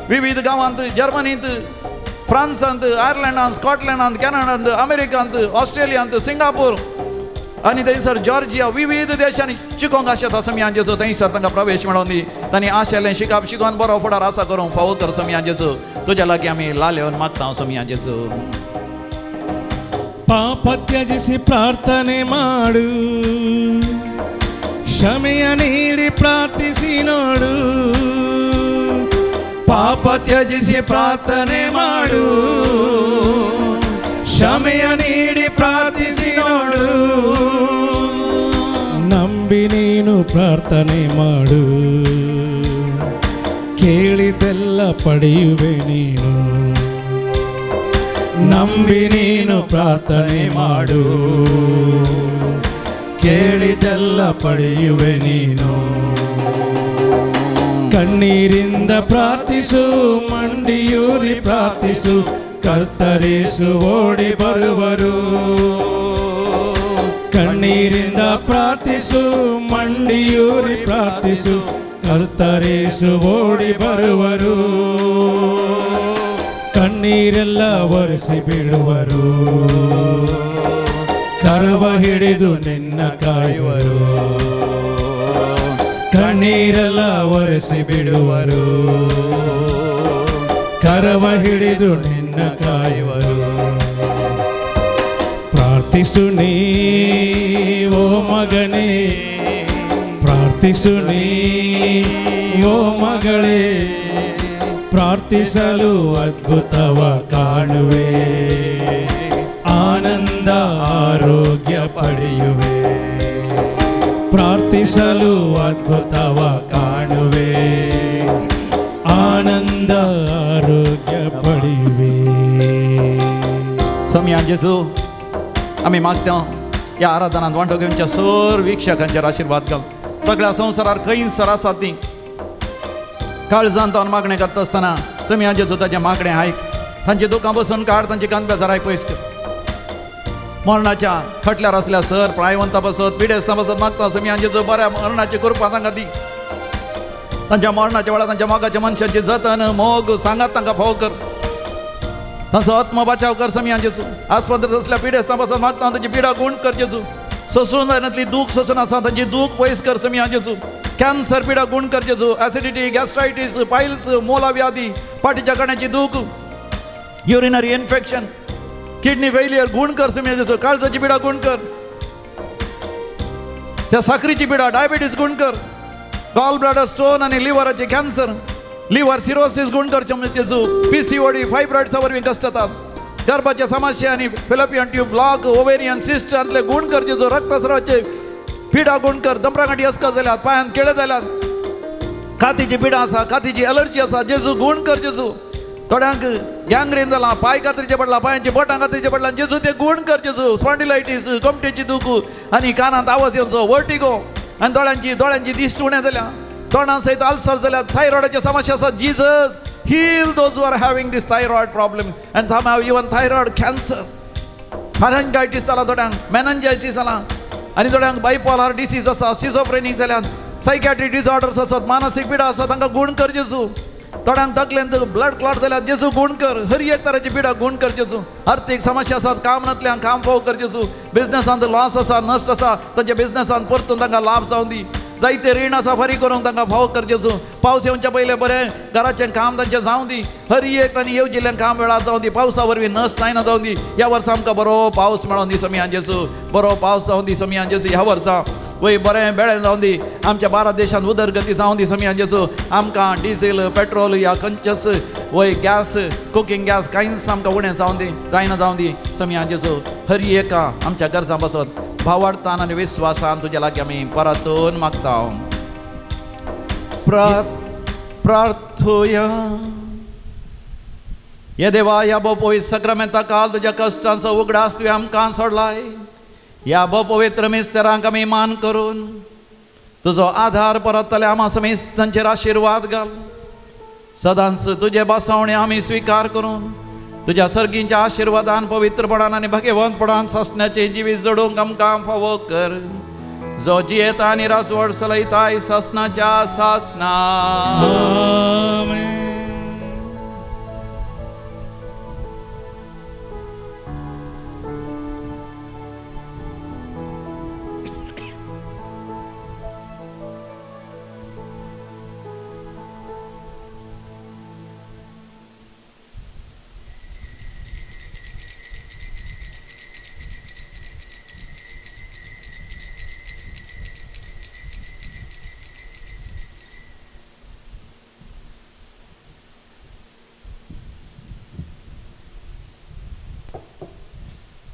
विविध गांवांत जर्मनींत फ्रांसांत आयर्लंडांत स्कॉटलंडांत कॅनडांत अमेरिकांत ऑस्ट्रेलियांत सिंगापूर आनी थंयसर जॉर्जिया विविध देशांनी शिकोवंक आशेता समिया जेजू थंयसर तांकां प्रवेश मेळोवन दी तांणी आशेलें शिकोवन बरो फुडार आसा करूंक फावो कर समिया जेजू. तुज्या लागीं आमी लालेवन मागता समिया जेजू. ಪಾಪ ತ್ಯಜಿಸಿ ಪ್ರಾರ್ಥನೆ ಮಾಡು ಕ್ಷಮೆಯ ನೀಡಿ ಪ್ರಾರ್ಥಿಸಿ ನೋಡು ಪಾಪ ತ್ಯಜಿಸಿ ಪ್ರಾರ್ಥನೆ ಮಾಡು ಸಮಯ ನೀಡಿ ಪ್ರಾರ್ಥಿಸಿ ನೋಡು, ನಂಬಿ ನೀನು ಪ್ರಾರ್ಥನೆ ಮಾಡು, ಕೇಳಿದೆಲ್ಲ ಪಡೆಯುವೆ ನೀನು. ನಂಬಿ ನೀನು ಪ್ರಾರ್ಥನೆ ಮಾಡು, ಕೇಳಿದೆಲ್ಲ ಪಡೆಯುವೆ ನೀನು. ಕಣ್ಣೀರಿಂದ ಪ್ರಾರ್ಥಿಸು, ಮಂಡಿಯೂರಿ ಪ್ರಾರ್ಥಿಸು, ಕರ್ತರೇಸು ಓಡಿ ಬರುವರು. ಕಣ್ಣೀರಿಂದ ಪ್ರಾರ್ಥಿಸು, ಮಂಡಿಯೂರಿ ಪ್ರಾರ್ಥಿಸು, ಕರ್ತರೇಸು ಓಡಿ ಬರುವರು. ಕಣ್ಣೀರೆಲ್ಲ ಒರೆಸಿ ಬಿಡುವರು, ಕರವ ಹಿಡಿದು ನಿನ್ನ ಕಾಯುವರು. ಕಣ್ಣೀರೆಲ್ಲ ಒರೆಸಿ ಬಿಡುವರು, ಕರವ ಹಿಡಿದು ನಿನ್ನ ಕಾಯುವರು. ಪ್ರಾರ್ಥಿಸು ನೀ ಓ ಮಗನೇ, ಪ್ರಾರ್ಥಿಸು ನೀ ಓ ಮಗಳೇ, ಪ್ರಾರ್ಥಿಸಲು ಅದ್ಭುತವ ಕಾಣುವೆ, ಆನಂದ ಆರೋಗ್ಯ ಪಡೆಯುವೆ. ಪ್ರಾರ್ಥಿಸಲು ಅದ್ಭುತವ ಕಾಣುವೆ, ಆನಂದ आरोग्य पडिवे. सम्या जेजू आम्ही मागता या आराधनात वांटो घेवच्या सर वीक्षकांचेर आशीर्वाद घाल. सगळ्या संवसारार खंय सर आसात ती काळजांत तावन मागणें करता आसतना सम्या जेजू ताचें मागणें आयक. तांचे दुखां बसून काड, तांचे कान बेजाराय पयस कर. मरणाच्या खटल्यार आसल्या सर प्रायवंता बसत पिडेस्ता बसत मागता सम्या जेजू बऱ्या मरणाची कृपा तांकां दी. तांच्या मरणाच्या वेळार तांच्या मोगाच्या मनशांची जतन मोग सांगात तांकां फाव कर. तांचो आत्म बचाव कर सम्या जेजू. आस्पत्रेत असल्या पिडेस्ता बसत मागता तांची पिडा गुण कर जेजू. सोसून जायनातली दूख सोसून आसा तांची दूख पयस कर सम्या जेजू. कॅन्सर पिडा गुण कर जेजू. ऍसिडिटी गॅस्ट्रायटीस पायल्स मोला व्याधी पाठीच्या कण्याची दूख युरिनरी इन्फेक्शन किडनी फेलियर गुण कर सम्या जेजू. काळजाची पिडा गुण कर. त्या साखरीची पिडा डायबिटीस गुण कर. गॉल ब्लॅडर स्टोन आणि लिव्हराचे कॅन्सर लिव्हर सिरोसिस गुण कर जेजू. पीसीओडी फायब्रॉइड्स वरवीं कश्ट येतात. गर्भाच्या समस्या आणि Fallopian tube block ovarian cyst अंतले गुण कर जेजू. रक्तस्रावाचे पिडा गुण कर. दंपरागांठी अस्का जाल्यात पायांत केळे जाल्यात कातीची पिडा आसा कातीची एलर्जी आसा जेजू गुण कर जेजू. थोड्यांक गँग्रेन जाला पाय कातरीचे पडला पायांची बोटां कातरीचे पडला जेजू ते गुण कर जेजू. स्पॉन्डिलायटीस कमटेची दुख आणि कानांत आवाज येवचो वर्टिगो आणि दोळ्यांची दिश्ट उणें जाल्या तोंडां सयत अल्सर जाल्यात थायरॉयडाचे समस्या आसा Jesus heal those who are having this thyroid problem and some have even thyroid cancer. Pharyngitis जाला थोड्यांक मेनंजायटीस जाला आनी थोड्यांक बायपोलर डिसीज आसा सिझोफ्रेनिक जाल्यात सायकॅट्रिक डिसऑर्डर्स आसात मानसीक पिडा आसा तांकां गुण कर जेजू. थोड्यांक तकलेंत ब्लड क्लॉट जाल्यात जेजू गुण कर. हर एक तराची पिडा गुण कर जेजू. आर्थीक समस्या आसात काम नातल्यांक काम फाव कर जेजू. बिझनसांत लॉस आसा नश्ट आसा तांच्या बिझनसांत परतून तांकां लाभ जावं दी. जायते रीण आसा फारीक करूंक तांकां फाव कर जेजू. पावस येवच्या पयलें बरें घराचें काम तांचें जावं दी. हर एक तांणी येवजिल्लें काम वेळार जावं दी. पावसा वरवीं नश्ट जायना जावं दी. ह्या वर्सा आमकां बरो पावस मेळोन दी सम्या जेजू. बरो पावस जावं दी सम्या जेजू. ह्या वर्सा वय बरें बेळें जावं दी. आमच्या भारत देशांत उदरगती जावं दी सम्या जेजू. आमकां डिझेल पेट्रोल या खंयचेच वय गॅस कुकींग गॅस कांयच आमकां उणें जावं दी जायना जावं दी सम्या जेजू. हर एका आमच्या गरजां बसत भावार्थान आनी विश्वासान तुज्या लागीं आमी परतून मागता. प्रार्थुया. ये देवा ह्या पवित्र सक्रामेंता काल तुज्या कश्टांचो उगडास तुवें आमकां सोडलाय. ह्या पवित्र मिस्तेरांक आमी मान करून तुजो आधार परतले आमा समेत तांचेर आशिर्वाद घाल. सदांच तुजे बसवणे आमी स्वीकार करून तुज्या सर्गींच्या आशिर्वादान पवित्रपणान आनी भगवंतपणान ससण्याचें जिवीत जडोवंक आमकां फावो कर. जो जियेता आनी रासवड चलयताय ससनाच्या सासना. आमेन.